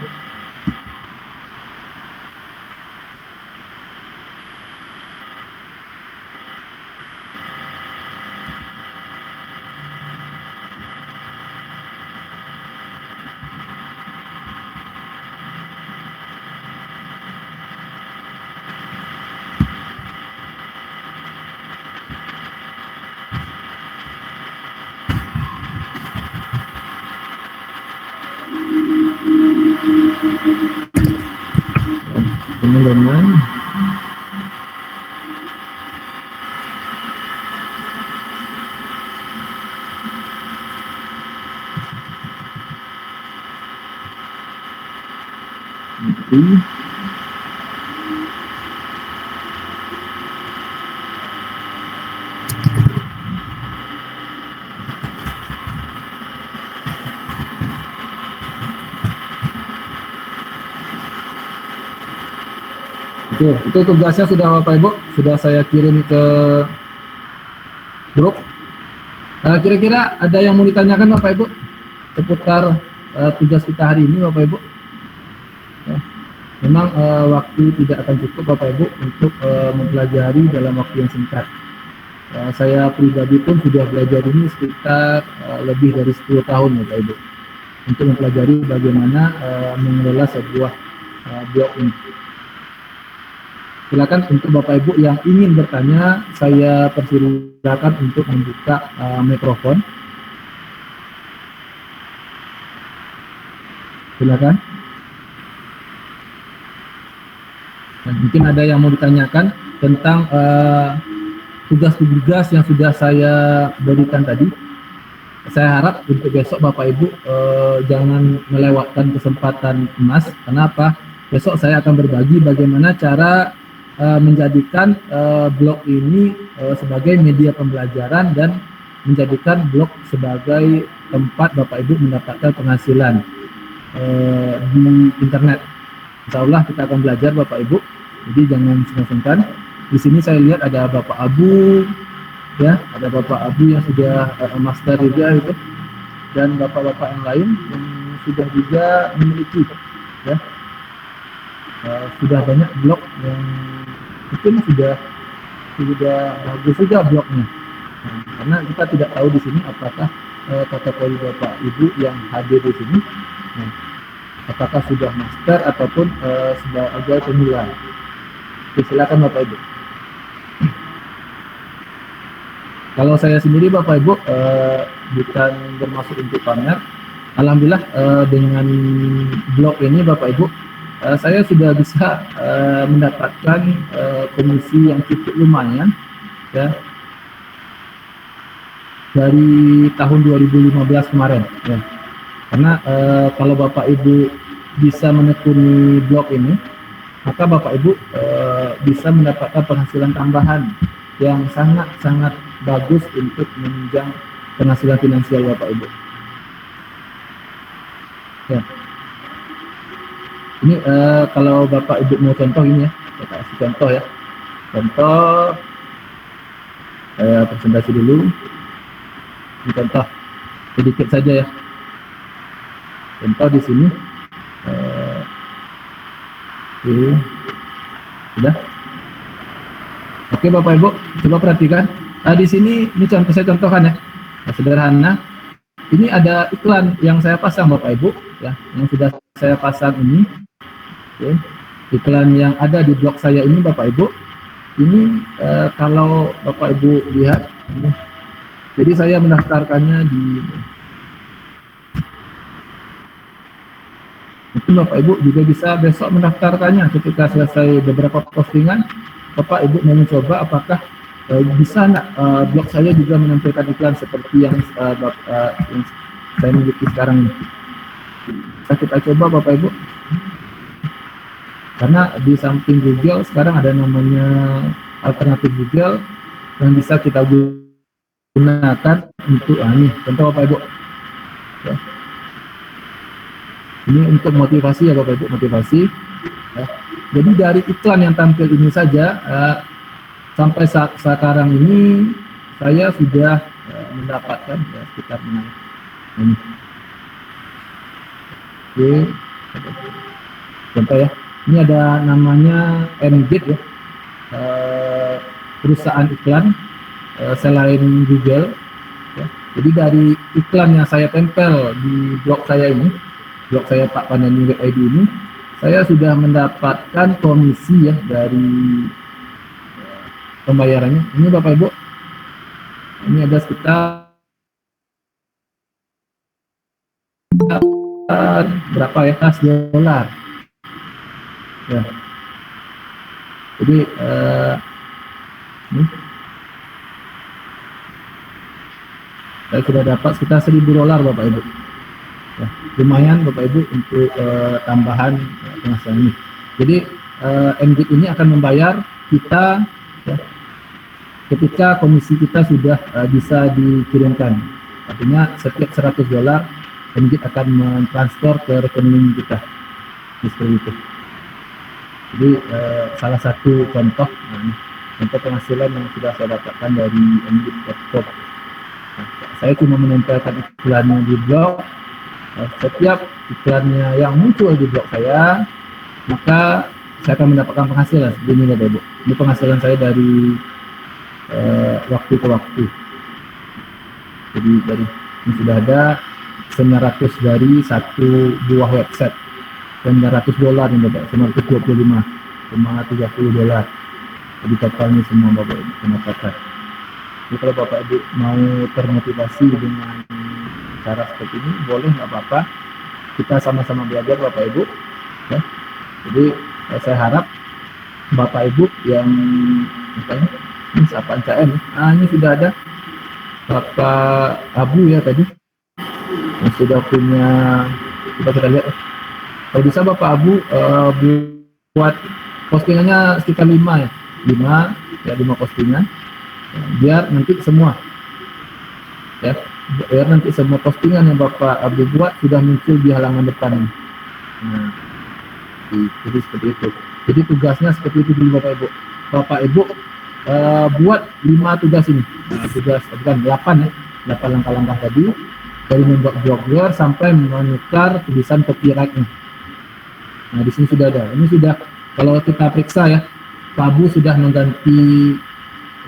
Teman-teman, oke, itu tugasnya sudah Bapak Ibu, sudah saya kirim ke grup. Kira-kira ada yang mau ditanyakan Bapak Ibu seputar tugas kita hari ini Bapak Ibu? Ya. Memang waktu tidak akan cukup Bapak Ibu untuk mempelajari dalam waktu yang singkat. Saya pribadi pun sudah belajar ini sekitar lebih dari 10 tahun Bapak Ibu untuk mempelajari bagaimana mengelola sebuah blog ini. Silakan untuk Bapak Ibu yang ingin bertanya, saya persilakan untuk membuka mikrofon. Silakan. Nah, mungkin ada yang mau ditanyakan tentang tugas-tugas yang sudah saya berikan tadi. Saya harap untuk besok Bapak Ibu jangan melewatkan kesempatan emas. Kenapa? Besok saya akan berbagi bagaimana cara menjadikan blog ini sebagai media pembelajaran dan menjadikan blog sebagai tempat Bapak Ibu mendapatkan penghasilan di internet. Insya Allah kita akan belajar Bapak Ibu. Jadi jangan sungkan-sungkan. Di sini saya lihat ada Bapak Abu, ya, ada Bapak Abu yang sudah master juga itu, dan bapak-bapak yang lain yang sudah juga memiliki, ya, sudah banyak blog yang mungkin sudah bagus juga blognya. Nah, karena kita tidak tahu di sini apakah kategori Bapak Ibu yang hadir di sini, nah, apakah sudah master ataupun sebagai pemula. Silakan Bapak Ibu. Kalau saya sendiri Bapak Ibu bukan bermaksud untuk pamer. Alhamdulillah dengan blog ini Bapak Ibu saya sudah bisa mendapatkan komisi yang cukup lumayan, ya, dari tahun 2015 kemarin, ya. Karena kalau Bapak Ibu bisa menekuni blog ini, maka Bapak Ibu bisa mendapatkan penghasilan tambahan yang sangat-sangat bagus untuk menunjang penghasilan finansial Bapak Ibu. Ya. Ini kalau Bapak Ibu mau contoh ini, ya, saya kasih contoh, ya. Contoh, saya presentasi dulu. Ini contoh sedikit saja, ya. Contoh di sini. Oke, sudah. Oke Bapak Ibu, coba perhatikan. Di sini ini contoh saya contohkan, ya. Nah, sederhana. Ini ada iklan yang saya pasang Bapak Ibu, ya, yang sudah saya pasang ini. Oke. Iklan yang ada di blog saya ini Bapak Ibu. Ini kalau Bapak Ibu lihat, ini. Jadi saya mendaftarkannya di. Mungkin Bapak Ibu juga bisa besok mendaftarkannya ketika selesai beberapa postingan. Bapak Ibu mau mencoba apakah bisa blog saya juga menampilkan iklan seperti yang saya miliki sekarang ini. Kita coba Bapak Ibu. Karena di samping Google sekarang ada namanya alternatif Google yang bisa kita gunakan untuk ini contoh Bapak Ibu. Ya. Ini untuk motivasi, ya Bapak Ibu, motivasi. Ya. Jadi dari iklan yang tampil ini saja, sampai saat sekarang ini saya sudah mendapatkan, ya, sekitar ini. Oke. Contoh, ya. Ini ada namanya Engage, ya. Perusahaan iklan selain Google. Ya. Jadi dari iklan yang saya tempel di blog saya ini, blog saya Pak Pandani Web ID ini, saya sudah mendapatkan komisi, ya, dari pembayarannya. Ini Bapak Ibu, ini ada sekitar berapa, ya, $10. Ya. Jadi ini saya sudah dapat sekitar $1.000 Bapak Ibu. Ya, lumayan Bapak Ibu untuk tambahan penghasilan ini. Jadi Engage ini akan membayar kita, ya, ketika komisi kita sudah bisa dikirimkan. Artinya setiap $100 Engage akan mentransfer ke rekening kita. Seperti itu. Jadi salah satu contoh, contoh penghasilan yang sudah saya dapatkan dari Engage.com. Nah, saya cuma menempelkan iklannya di blog. Setiap iklannya yang muncul di blog saya, maka saya akan mendapatkan penghasilan. Begini Bapak Ibu, ini penghasilan saya dari waktu ke waktu. Jadi dari ini sudah ada 900 dari satu buah website, $900 ini Bapak, $925,30. Jadi totalnya semua Bapak Ibu pendapatan. Jadi kalau Bapak Ibu mau termotivasi dengan cara seperti ini, boleh, nggak apa-apa. Kita sama-sama belajar Bapak Ibu, ya. Jadi saya harap Bapak Ibu yang misalnya ini siapa CM, ini sudah ada Bapak Abu ya tadi yang sudah punya, coba kita lihat. Kalau bisa Bapak Abu buat postingannya sekitar 5 ya, 5 postingan, biar nanti semua ya, biar nanti semua postingan yang Bapak Abu buat sudah muncul di halaman depan. Nah, jadi seperti itu. Jadi tugasnya seperti itu dulu Bapak Ibu. Bapak Ibu buat 5 tugas ini. Tugas bukan 8 ya, 8 langkah-langkah tadi, dari membuat blogger sampai menukar tulisan copyright-nya. Nah, di sini sudah ada. Ini sudah, kalau kita periksa ya, Pak Abu sudah mengganti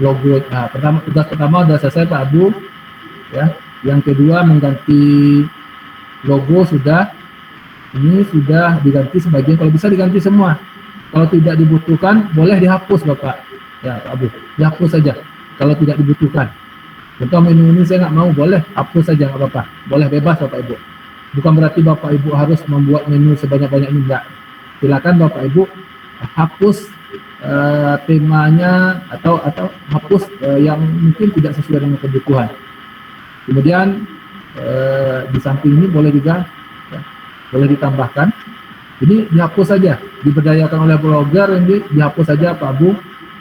logo. Nah, tugas pertama sudah selesai Pak Abu. Ya, yang kedua mengganti logo sudah. Ini sudah diganti sebagian, kalau bisa diganti semua. Kalau tidak dibutuhkan, boleh dihapus Bapak. Ya Pak Abu, dihapus saja. Kalau tidak dibutuhkan. Contoh menu ini saya nggak mau, boleh hapus saja, nggak apa-apa. Boleh bebas Bapak Ibu. Bukan berarti Bapak Ibu harus membuat menu sebanyak-banyak ini, enggak. Silakan Bapak Ibu hapus temanya atau hapus yang mungkin tidak sesuai dengan kebutuhan. Kemudian di samping ini boleh juga ya, boleh ditambahkan. Ini dihapus saja, diberdayakan oleh blogger, ini dihapus saja Pak Abu.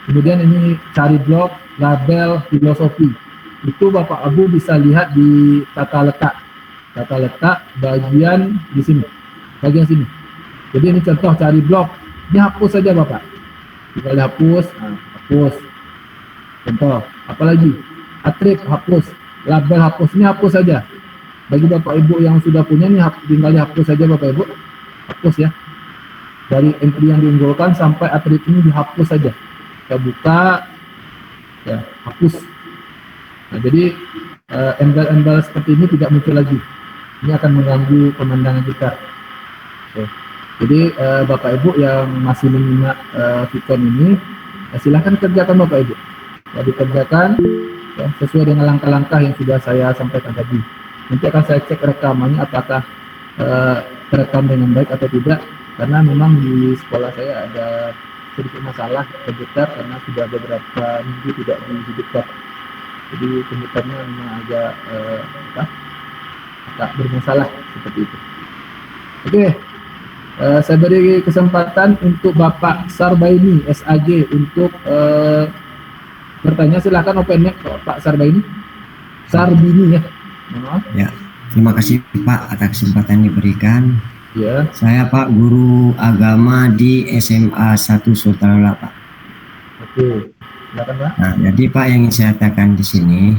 Kemudian ini cari blog, label, filosofi. Itu Bapak Abu bisa lihat di tata letak bagian di sini, bagian sini. Jadi ini contoh cari blog, dihapus saja Bapak. Tinggal dihapus, hapus. Contoh, apalagi atrib hapus, label hapus, ini hapus saja. Bagi Bapak Ibu yang sudah punya nih, tinggal dihapus saja Bapak Ibu. Hapus ya, dari entry yang diunggulkan sampai atrib ini dihapus saja. Kita buka ya, hapus. Nah, jadi embel-embel seperti ini tidak muncul lagi. Ini akan mengganggu pemandangan kita. Oke. Jadi Bapak Ibu yang masih menyimak Vicon ini, silahkan kerjakan Bapak Ibu. Ya, dikerjakan ya, sesuai dengan langkah-langkah yang sudah saya sampaikan tadi. Nanti akan saya cek rekamannya apakah terekam dengan baik atau tidak, karena memang di sekolah saya ada sedikit masalah komputer karena sudah beberapa minggu tidak dihidupkan. Jadi komputernya memang agak bermasalah seperti itu. Oke, saya beri kesempatan untuk Bapak Sarbaini SAG untuk bertanya. Silakan open mic Pak Sarbaini. Sarbini ya. Maaf. Ya, terima kasih Pak atas kesempatan diberikan. Ya. Saya Pak guru agama di SMA 1 Sultan Pak. Oke, silakan Pak. Nah, jadi Pak yang ingin saya katakan di sini,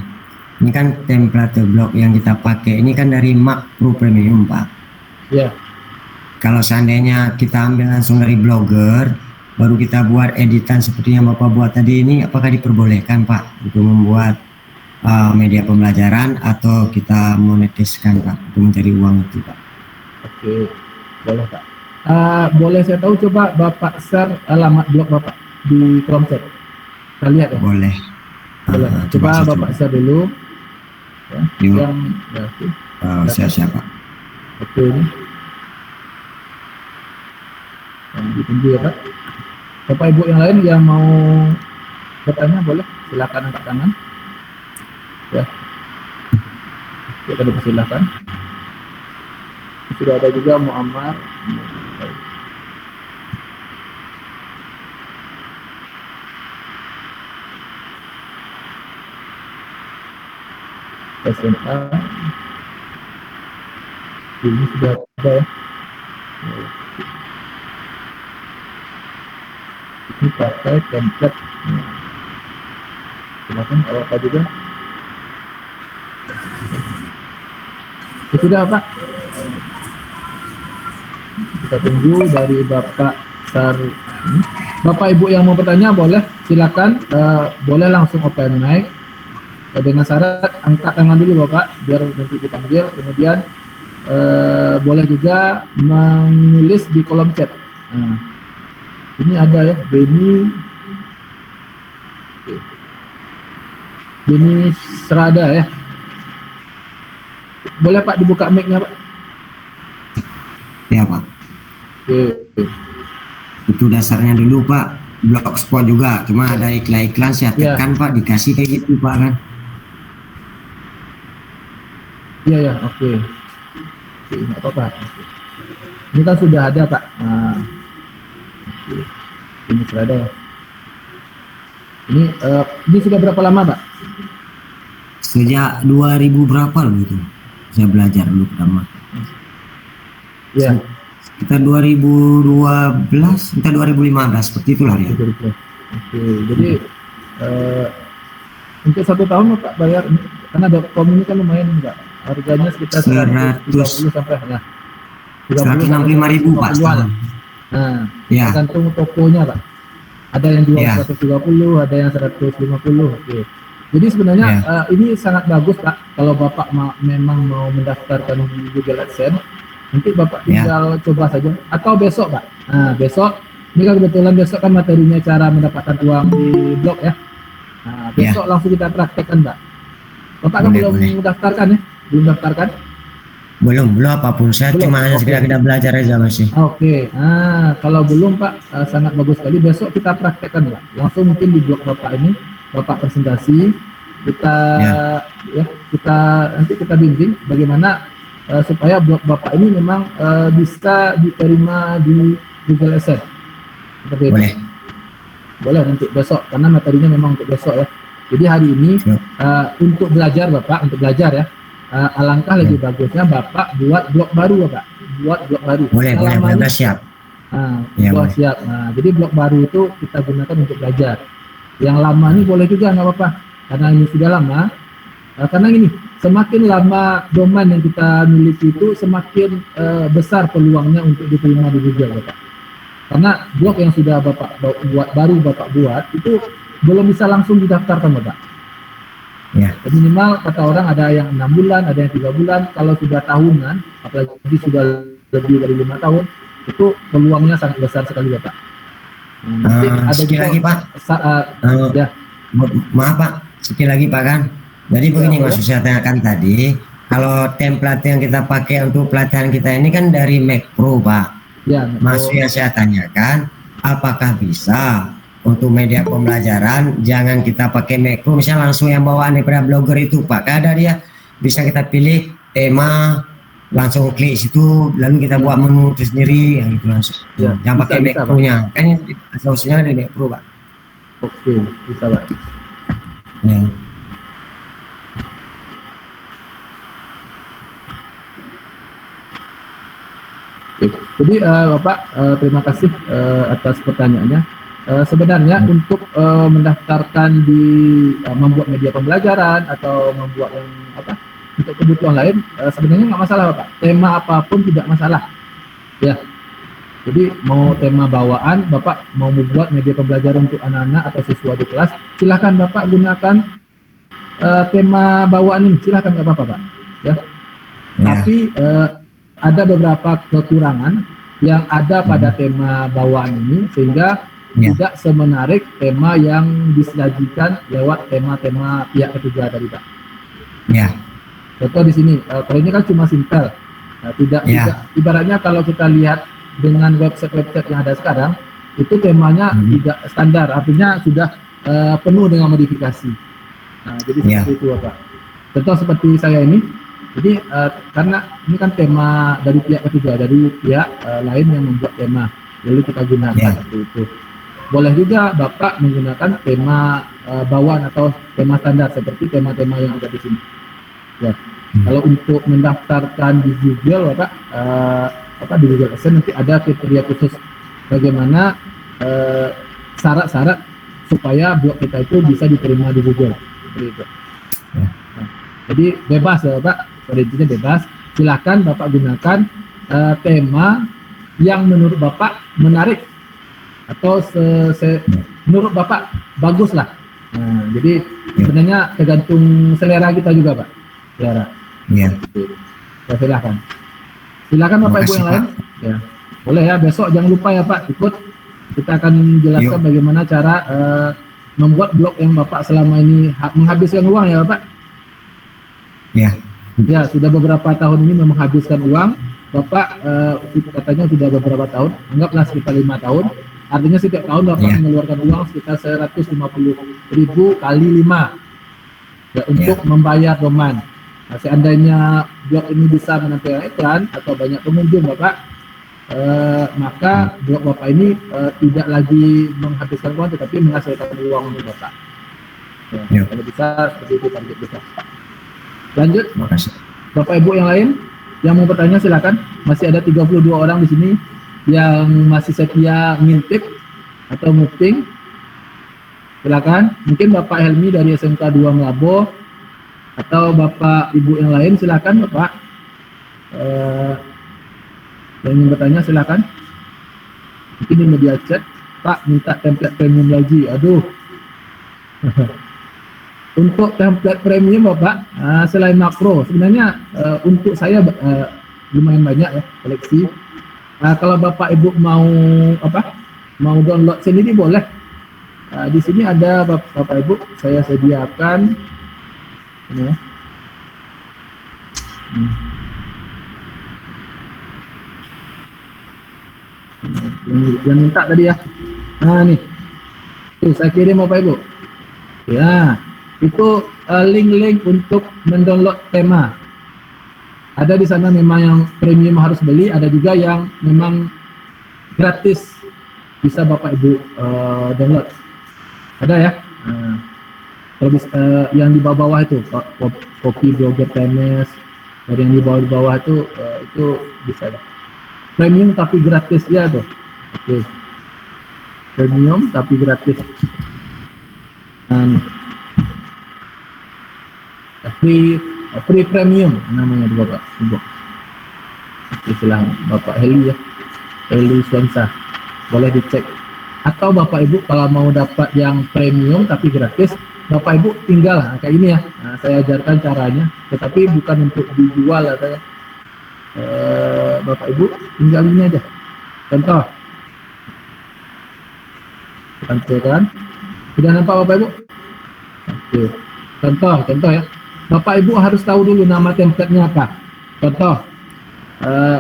ini kan template blog yang kita pakai ini kan dari Mac Pro Premium Pak. Ya. Kalau seandainya kita ambil langsung dari Blogger, baru kita buat editan seperti yang Bapak buat tadi ini, apakah diperbolehkan Pak untuk membuat media pembelajaran atau kita monetiskan Pak untuk mencari uang itu Pak? Oke, boleh Pak. Boleh saya tahu coba Bapak share alamat blog Bapak di kolom chat. Kita lihat ya. Boleh. Boleh. Coba Bapak share dulu. Ya, yang ya, oke. Siap Pak. Oke ini. Ditunggu ya Pak. Bapak Ibu yang lain yang mau bertanya boleh silakan angkat tangan. Ya. Kita dipersilakan. Sudah ada juga Muhammad. SMA. Ini sudah ada ya. Ini pakai template. Silakan kalau apa juga. Sudah Pak. Kita tunggu dari Bapak Sar. Bapak Ibu yang mau bertanya boleh silakan, boleh langsung open mic. Dengan syarat angkat tangan dulu Bapak biar nanti dipanggil. Kemudian boleh juga menulis di kolom chat. Nah, ini ada ya Beni Serada ya. Boleh Pak dibuka mic-nya Pak? Ya Pak. Oke. Itu dasarnya dulu Pak. blogspot juga, cuma ada iklan-iklan saya Ya. tekan Pak, dikasih kayak gitu Pak kan. Iya ya, oke. Oke, nggak apa-apa. Oke. Ini kan sudah ada Pak. Nah, oke. Ini sudah ada. Ini sudah berapa lama Pak? Sejak 2000 berapa loh itu saya belajar dulu pertama. Ya. Kita 2012, kita 2015 seperti itulah ya. Oke, jadi untuk 1 tahun Pak bayar karena .com ini kan lumayan enggak? Harganya sekitar 130 sampai ya. 165.000 Pak 150-an. setahun. Nah, Ya. tergantung tokonya Pak. Ada yang jual Ya. 130, ada yang 150. Oke. Jadi sebenarnya ini sangat bagus Pak kalau Bapak memang mau mendaftarkan di Google AdSense. Nanti Bapak tinggal coba saja atau besok Pak. Nah, besok ini kan kebetulan besok kan materinya cara mendapatkan uang di blog ya. Nah, besok langsung kita praktekkan Pak. Bapak kan belum mendaftarkan ya? Belum daftarkan? Belum apapun, saya Belum, cuma hanya oke. sekedar kita belajar aja masih. Oke, nah kalau belum Pak, sangat bagus sekali. Besok kita praktekkan Pak. Langsung mungkin di blog Bapak ini, Bapak presentasi, kita kita nanti kita bimbing bagaimana supaya blog Bapak ini memang bisa diterima di Google AdSense. Seperti itu. Boleh. Boleh nanti besok, karena materinya memang untuk besok ya. Jadi hari ini untuk belajar Bapak, untuk belajar ya. Alangkah lebih bagusnya Bapak buat blog baru Bapak, buat blog baru. Boleh, Halamannya- siap. Ya, boleh. siap. Nah, jadi blog baru itu kita gunakan untuk belajar. Yang lama ini boleh juga nggak apa-apa, karena ini sudah lama. Karena gini, semakin lama domain yang kita miliki itu semakin besar peluangnya untuk diterima di Google, Bapak. Karena blog yang sudah Bapak Bapak buat itu belum bisa langsung didaftarkan, Bapak. Ya. Minimal kata orang ada yang 6 bulan, ada yang 3 bulan. Kalau sudah tahunan, apalagi sudah lebih dari 5 tahun, itu peluangnya sangat besar sekali, Bapak. Nanti ada Sekali juga, lagi Pak. ya. Maaf Pak, sekali lagi Pak kan. Jadi begini boleh. maksud saya tanyakan tadi, kalau template yang kita pakai untuk pelatihan kita ini kan dari Mac Pro Pak. Ya, Maksudnya saya tanyakan, apakah bisa untuk media pembelajaran jangan kita pakai Mac Pro, misalnya langsung yang bawaan daripada blogger itu Pak. Ada dia bisa kita pilih tema, langsung klik situ, lalu kita buat menu itu sendiri, yang itu langsung. Ya, Jangan bisa, pakai Mac bisa, Pak. Pro-nya, kan solusinya dari Mac Pro Pak. Oke, bisa Pak. Ya. Oke. Jadi Bapak terima kasih atas pertanyaannya. Sebenarnya untuk mendaftarkan di membuat media pembelajaran atau membuat yang apa untuk kebutuhan lain sebenarnya nggak masalah Bapak. Tema apapun tidak masalah. Ya. Jadi mau tema bawaan, Bapak mau membuat media pembelajaran untuk anak-anak atau siswa di kelas, silahkan Bapak gunakan tema bawaan ini, silahkan nggak apa-apa Pak. Ya. Tapi ada beberapa kekurangan yang ada pada tema bawaan ini sehingga tidak semenarik tema yang disajikan lewat tema-tema pihak ketiga tadi Pak. Ya. Contoh di sini, kalau ini kan cuma simpel, tidak ibaratnya kalau kita lihat dengan website-website yang ada sekarang itu temanya tidak standar, artinya sudah penuh dengan modifikasi. Nah, jadi seperti itu Pak. Contoh seperti saya ini. Jadi karena ini kan tema dari pihak ketiga, dari pihak lain yang membuat tema, lalu kita gunakan seperti itu. Boleh juga Bapak menggunakan tema bawaan atau tema standar seperti tema-tema yang ada di sini. Ya. Kalau untuk mendaftarkan di Google, Bapak di Google AdSense nanti ada kriteria khusus bagaimana syarat-syarat supaya blog kita itu bisa diterima di Google. Seperti itu. Nah, jadi bebas ya Bapak. Intinya bebas, silakan Bapak gunakan tema yang menurut Bapak menarik atau menurut Bapak bagus lah. Nah, jadi sebenarnya tergantung selera kita juga Pak. Selera. Iya. Ya, silakan Bapak Ibu yang lain. Ya, boleh ya, besok jangan lupa ya Pak ikut. Kita akan jelaskan bagaimana cara membuat blog yang Bapak selama ini menghabiskan uang ya Bapak. Ya. Ya, sudah beberapa tahun ini menghabiskan uang. Bapak katanya sudah beberapa tahun, anggaplah sekitar 5 tahun. Artinya setiap tahun Bapak Iya. mengeluarkan uang sekitar 150.000 kali 5 ya, untuk membayar domain. Nah, seandainya blog ini bisa menampilkan iklan atau banyak pengunjung Bapak, maka blog Bapak ini tidak lagi menghabiskan uang tetapi menghasilkan uang untuk Bapak. Ya. Kalau bisa seperti itu target kita. Lanjut, Terima kasih. Bapak Ibu yang lain yang mau bertanya silakan. Masih ada 32 orang di sini yang masih setia ngintip atau moving. Silakan. Mungkin Bapak Helmi dari SMK 2 Melabo atau Bapak Ibu yang lain silakan Bapak. Yang ingin bertanya silakan. Mungkin di media chat, Pak minta template premium lagi. Aduh. Untuk template premium Bapak, selain makro, sebenarnya untuk saya lumayan banyak ya koleksi. Kalau Bapak Ibu mau mau download sendiri boleh. Di sini ada Bapak Ibu, saya sediakan ini ya. Yang minta tadi ya. Nah nih, tuh saya kirim Bapak Ibu. Ya, itu link-link untuk mendownload tema. Ada di sana memang yang premium harus beli, ada juga yang memang gratis bisa Bapak Ibu download. Ada ya. Kalau yang di bawah itu kopi blogger tenis, dari yang di bawah itu bisa. Premium tapi gratis ya tuh. Oke. Premium tapi gratis. Free premium namanya di Bapak. Istilah Bapak Heli ya. Heli Swensa. Boleh dicek. Atau Bapak Ibu kalau mau dapat yang premium tapi gratis, Bapak Ibu tinggal kayak ini ya. Nah, saya ajarkan caranya, tetapi bukan untuk dijual atau ya. Bapak Ibu tinggal ini aja. Contoh. Kan? Sudah nampak Bapak Ibu? Oke. Contoh ya. Bapak Ibu harus tahu dulu nama template-nya apa. Contoh,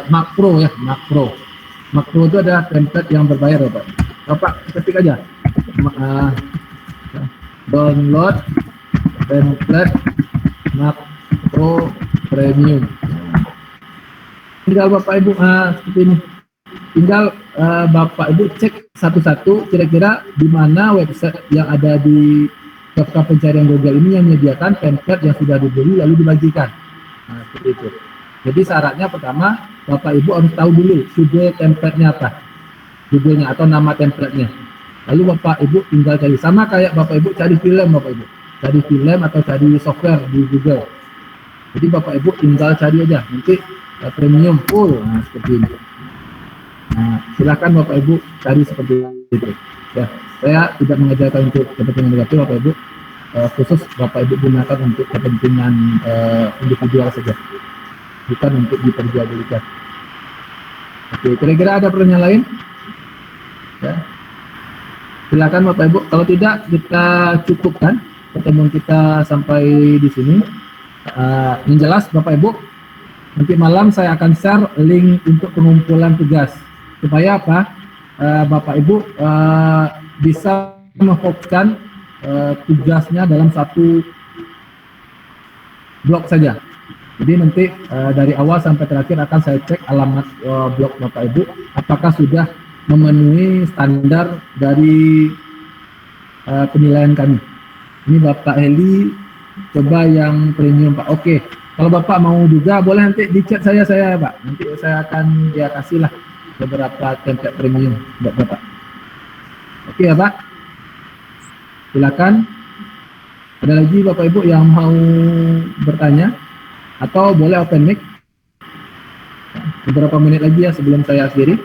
makro ya, makro. Makro itu ada template yang berbayar Bapak. Bapak ketik aja. Download template makro premium. Tinggal Bapak Ibu seperti ini. Tinggal Bapak Ibu cek satu-satu kira-kira di mana website yang ada di daftar pencarian Google ini yang menyediakan template yang sudah dibeli lalu dibagikan. Nah, seperti itu. Jadi syaratnya pertama Bapak Ibu harus tahu dulu judul template-nya apa, judulnya atau nama template-nya. Lalu Bapak Ibu tinggal cari, sama kayak Bapak Ibu cari film Bapak Ibu, cari film atau cari software di Google. Jadi Bapak Ibu tinggal cari aja, nanti premium full, nah seperti ini. Nah, silakan Bapak Ibu cari seperti itu. Ya, saya tidak mengajarkan untuk kepentingan negatif Bapak Ibu, khusus Bapak Ibu gunakan untuk kepentingan individual saja, bukan untuk diperjualbelikan. Oke, kira-kira ada pertanyaan lain? Ya. Silakan Bapak Ibu. Kalau tidak, kita cukupkan pertemuan kita sampai di sini. Yang jelas Bapak Ibu, nanti malam saya akan share link untuk pengumpulan tugas supaya apa? Bapak Ibu bisa memfokuskan tugasnya dalam satu blog saja. Jadi nanti dari awal sampai terakhir akan saya cek alamat blog Bapak Ibu apakah sudah memenuhi standar dari penilaian kami. Ini Bapak Heli coba yang premium Pak. Oke, kalau Bapak mau juga boleh nanti di chat saya Pak. Nanti saya akan kasih lah beberapa template premium buat Bapak. Oke ya Pak. Silakan. Ada lagi Bapak Ibu yang mau bertanya atau boleh open mic. Beberapa menit lagi ya sebelum saya akhiri.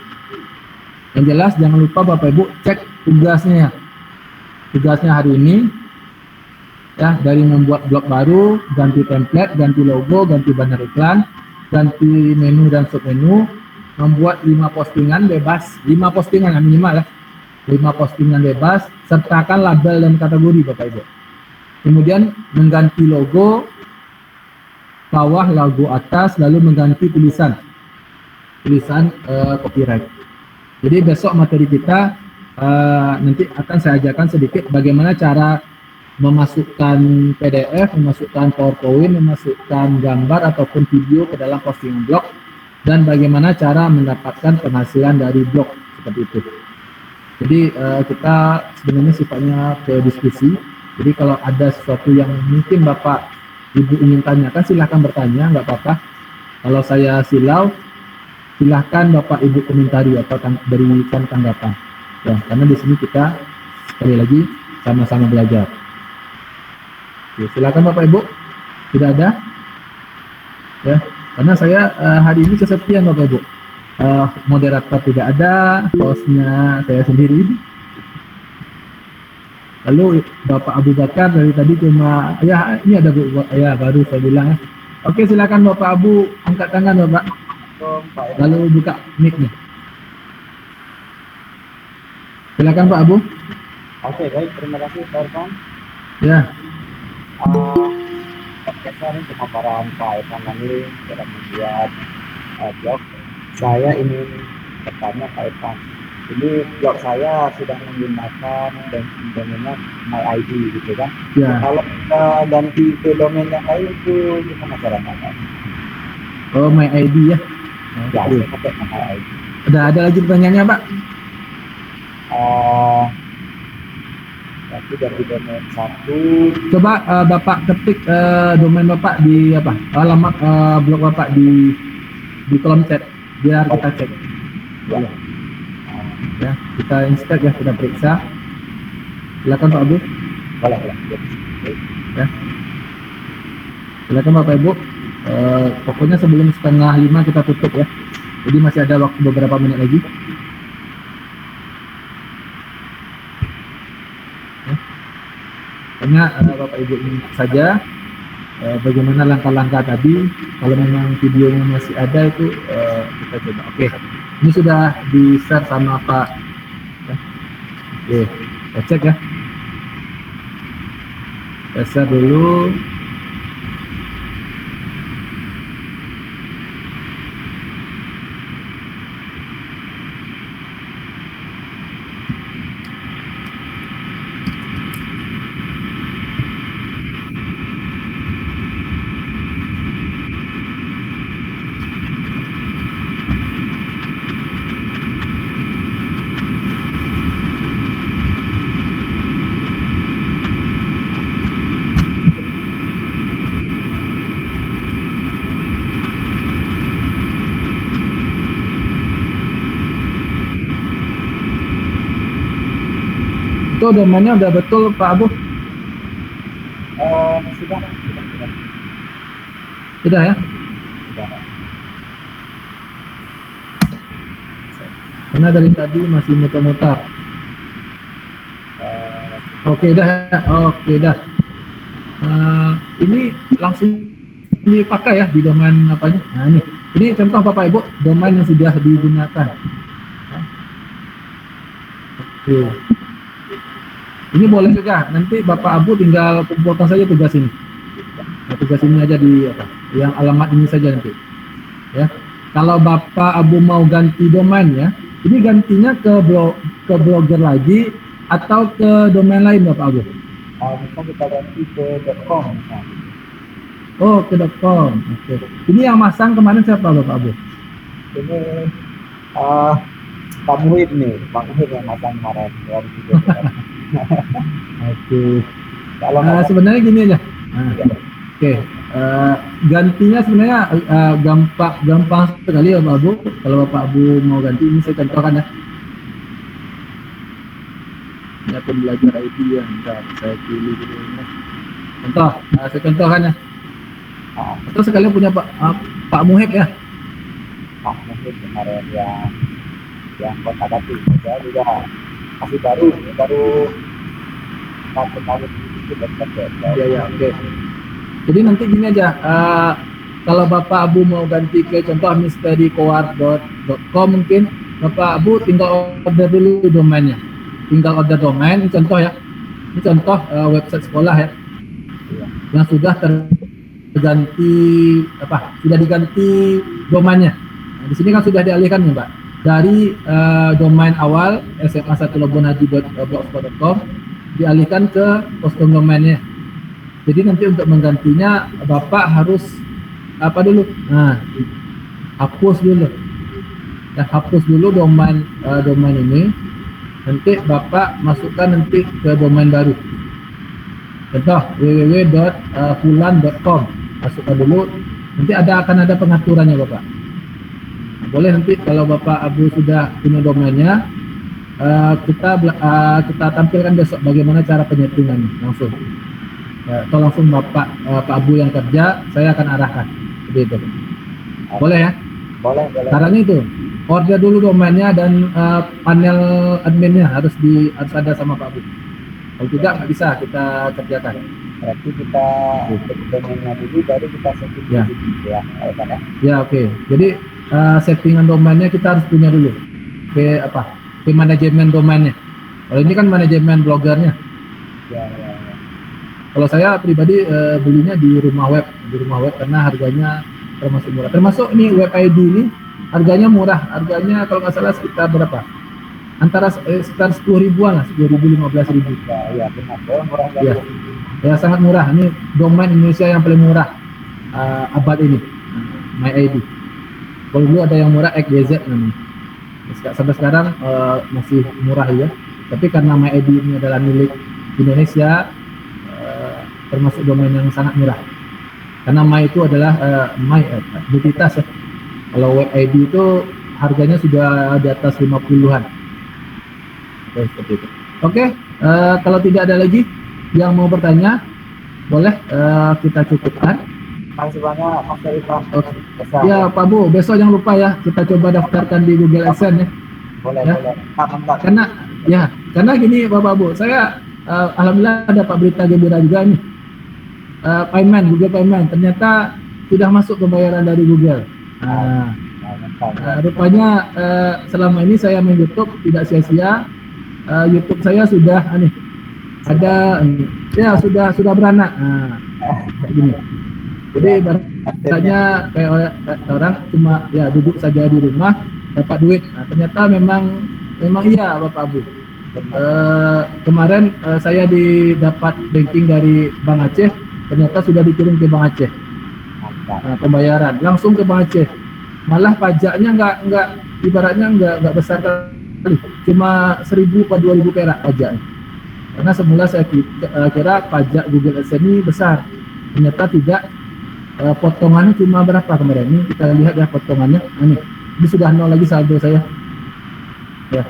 Yang jelas jangan lupa Bapak Ibu cek tugasnya ya. Tugasnya hari ini ya, dari membuat blog baru, ganti template, ganti logo, ganti banner iklan, ganti menu dan submenu, membuat 5 postingan bebas, 5 postingan minimal ya. 5 postingan bebas, sertakan label dan kategori Bapak Ibu. Kemudian mengganti logo bawah, logo atas, lalu mengganti tulisan copyright. Jadi besok materi kita nanti akan saya ajarkan sedikit bagaimana cara memasukkan PDF, memasukkan PowerPoint, memasukkan gambar ataupun video ke dalam postingan blog, dan bagaimana cara mendapatkan penghasilan dari blog seperti itu. Jadi kita sebenarnya sifatnya ke diskusi. Jadi kalau ada sesuatu yang mungkin Bapak Ibu ingin tanyakan, silahkan bertanya, nggak apa-apa. Kalau saya silau, silahkan Bapak Ibu komentari atau berikan tanggapan. Ya, karena di sini kita sekali lagi sama-sama belajar. Ya, silakan Bapak Ibu. Tidak ada? Ya, karena saya hari ini kesepian Bapak Ibu. Moderator tidak ada, hostnya saya sendiri. Lalu Bapak Abu Bakar dari tadi cuma, ya ini ada Bu, ya baru saya bilang ya. Oke, silakan Bapak Abu angkat tangan Bapak. Lalu buka mic-nya. Silakan Pak Abu. Oke, baik, terima kasih Pak Irfan. Ya. Ini pemaparan Pak Irfan ini dalam membuat blog. Saya ingin bertanya Pak Irfan. Ini blog saya sudah menggunakan domainnya MyID gitu kan? Ya. Kalau kita ganti ke domain yang lain itu gimana caranya? Oh, MyID ya. Ya, Oke. saya pakai MyID. Ada lagi pertanyaannya Pak? Tapi dari domain satu. Coba Bapak ketik domain Bapak di apa? Alamat blog Bapak di kolom chat biar kita cek. Ya. Ya, kita inspect ya, kita periksa. Silakan Pak Abu. Boleh. Ya. Silakan Bapak Ibu. Pokoknya sebelum 4:30 kita tutup ya. Jadi masih ada waktu beberapa menit lagi. Ya. Hanya Bapak Ibu ingat saja bagaimana langkah-langkah tadi. Kalau memang videonya masih ada itu kita coba. Oke. Ini sudah di-share sama Pak. Ya. Oke, kita cek ya. Kita share dulu. Itu domainnya udah betul Pak Abu? Sudah. Sudah ya? Sudah. Karena dari tadi masih muter-muter. Oke dah, oke dah. Ini langsung dipakai ya di domain apanya? Nah ini contoh Bapak Ibu domain yang sudah digunakan. Oke. Ini boleh juga. Nanti Bapak Abu tinggal kumpulkan saja tugas ini. Nah, tugas ini aja di apa? Yang alamat ini saja nanti. Ya. Kalau Bapak Abu mau ganti domain ya, ini gantinya ke blogger lagi atau ke domain lain Bapak Abu? Bisa kita ganti ke .com misalnya. Oh, ke .com. Oke. Ini yang masang kemarin siapa Bapak Abu? Ini Pak Muhid nih, Pak Muhid yang masang kemarin. Oke. Kalau Sebenarnya gini aja. Oke. Gantinya sebenarnya gampang sekali ya Bapak Abu. Kalau Bapak Abu mau ganti, ini saya contohkan ya. Ini akun belajar IT yang saya pilih dulu. Contoh, saya contohkan ya. Atau sekalian punya Pak Muhib ya. Pak Muhid kemarin yang Kota Batu, saya juga masih baru satu tahun itu dekat ya. Iya, oke. Jadi nanti gini aja, kalau Bapak Abu mau ganti ke contoh mysterycoart.com mungkin Bapak Abu tinggal order dulu domainnya. Tinggal order domain, ini contoh ya. Ini contoh website sekolah ya. Yang sudah terganti sudah diganti domainnya. Nah, di sini kan sudah dialihkan ya, Pak, dari domain awal sma1lobonhaji.blogspot.com dialihkan ke kostum domainnya. Jadi nanti untuk menggantinya Bapak harus apa dulu? Nah, hapus dulu. Ya, hapus dulu domain ini. Nanti Bapak masukkan nanti ke domain baru. Contoh www.fulan.com. Masukkan dulu. Nanti akan ada pengaturannya Bapak. Boleh nanti kalau Bapak Abu sudah punya domainnya, kita tampilkan besok bagaimana cara penyetingannya langsung. Atau langsung Bapak Pak Abu yang kerja, saya akan arahkan. Seperti itu. Boleh ya? Boleh. Caranya itu, order dulu domainnya dan panel adminnya harus ada sama Pak Abu. Kalau tidak nggak bisa kita kerjakan. Berarti kita domainnya dulu baru kita setting Ya. ya, Pak ya. Ya oke. Jadi settingan domainnya kita harus punya dulu. Ke manajemen domainnya. Kalau ini kan manajemen blogernya. Ya. Kalau saya pribadi belinya di rumah web karena harganya termasuk murah. Termasuk ini web ID ini harganya murah. Harganya kalau nggak salah sekitar berapa? Antara sekitar 10 ribuan lah, 10.000 15.000. Ya, benar. Murah Ya. banget. Ya sangat murah. Ini domain Indonesia yang paling murah abad ini. MyID. Kalau dulu ada yang murah XYZ namanya. Sampai sekarang masih murah ya. Tapi karena MyID ini adalah milik Indonesia, termasuk domain yang sangat murah. Karena My itu adalah identitas ya. Kalau web ID itu harganya sudah di atas 50-an. Oke, seperti itu. Oke, kalau tidak ada lagi yang mau bertanya, boleh kita cukupkan. Makasih banyak Mas Irfan. Oke. Ya Pak Bu, besok jangan lupa ya kita coba daftarkan di Google AdSense ya. Boleh. Ya. Mantap. Karena gini Bapak Bu, saya alhamdulillah dapat berita gembira juga nih. Google Payment ternyata sudah masuk pembayaran dari Google. Rupanya selama ini saya main YouTube tidak sia-sia. YouTube saya sudah sudah beranak. Begini. Jadi biasanya kayak orang cuma ya duduk saja di rumah dapat duit. Ternyata memang iya Bapak Abu. Kemarin saya dapat banking dari Bank Aceh, ternyata sudah dikirim ke Bank Aceh. Pembayaran langsung ke Bank Aceh. Malah pajaknya nggak ibaratnya nggak besar kali, cuma 1.000 atau 2.000 perak pajaknya. Karena semula saya kira pajak Google AdSense ini besar, ternyata tidak. Potongannya cuma berapa kemarin? Ini kita lihat ya potongannya. Ini sudah nol lagi saldo saya. Ya,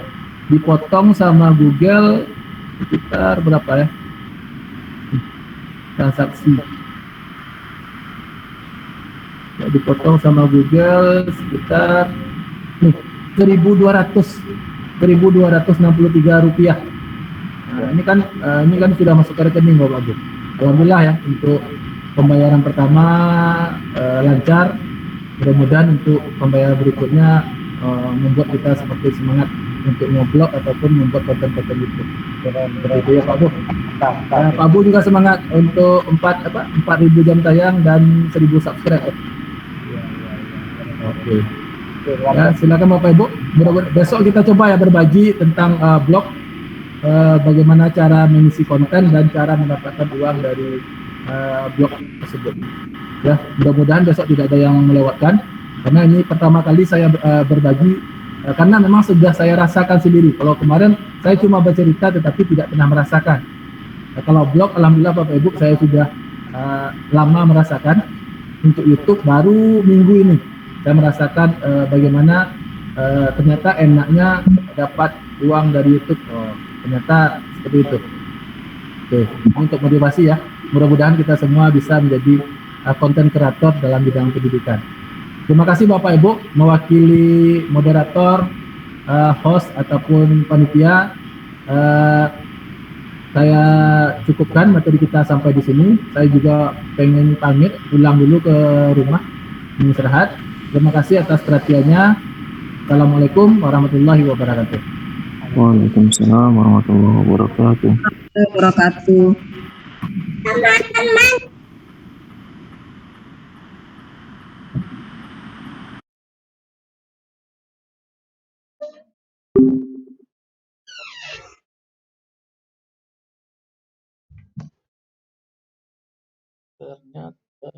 dipotong sama Google sekitar berapa ya? Transaksi. Ya, dipotong sama Google sekitar 1.263 rupiah. Nah, ini kan sudah masuk ke rekening Bapak Abu. Alhamdulillah ya untuk pembayaran pertama lancar. Mudah-mudahan untuk pembayaran berikutnya membuat kita semakin semangat untuk ngeblog ataupun membuat konten-konten YouTube. Itu ya Pak Bu. Pak Bu juga semangat untuk 4.000 jam tayang dan 1.000 subscribe. Oke. Ya, silakan Bapak Ibu. Besok kita coba ya berbagi tentang blog, bagaimana cara mengisi konten dan cara mendapatkan uang dari blog tersebut. Ya, mudah-mudahan besok tidak ada yang melewatkan karena ini pertama kali saya berbagi karena memang sudah saya rasakan sendiri. Kalau kemarin saya cuma bercerita tetapi tidak pernah merasakan. Kalau blog alhamdulillah Bapak Ibu saya sudah lama merasakan. Untuk YouTube baru minggu ini saya merasakan bagaimana ternyata enaknya dapat uang dari YouTube. Ternyata seperti itu. Oke, ini untuk motivasi ya. Mudah-mudahan kita semua bisa menjadi konten kreator dalam bidang pendidikan. Terima kasih Bapak Ibu mewakili moderator, host ataupun panitia. Saya cukupkan materi kita sampai di sini. Saya juga pengen pamit pulang dulu ke rumah istirahat. Terima kasih atas perhatiannya. Assalamualaikum warahmatullahi wabarakatuh. Waalaikumsalam warahmatullahi wabarakatuh. Teman-teman Ternyata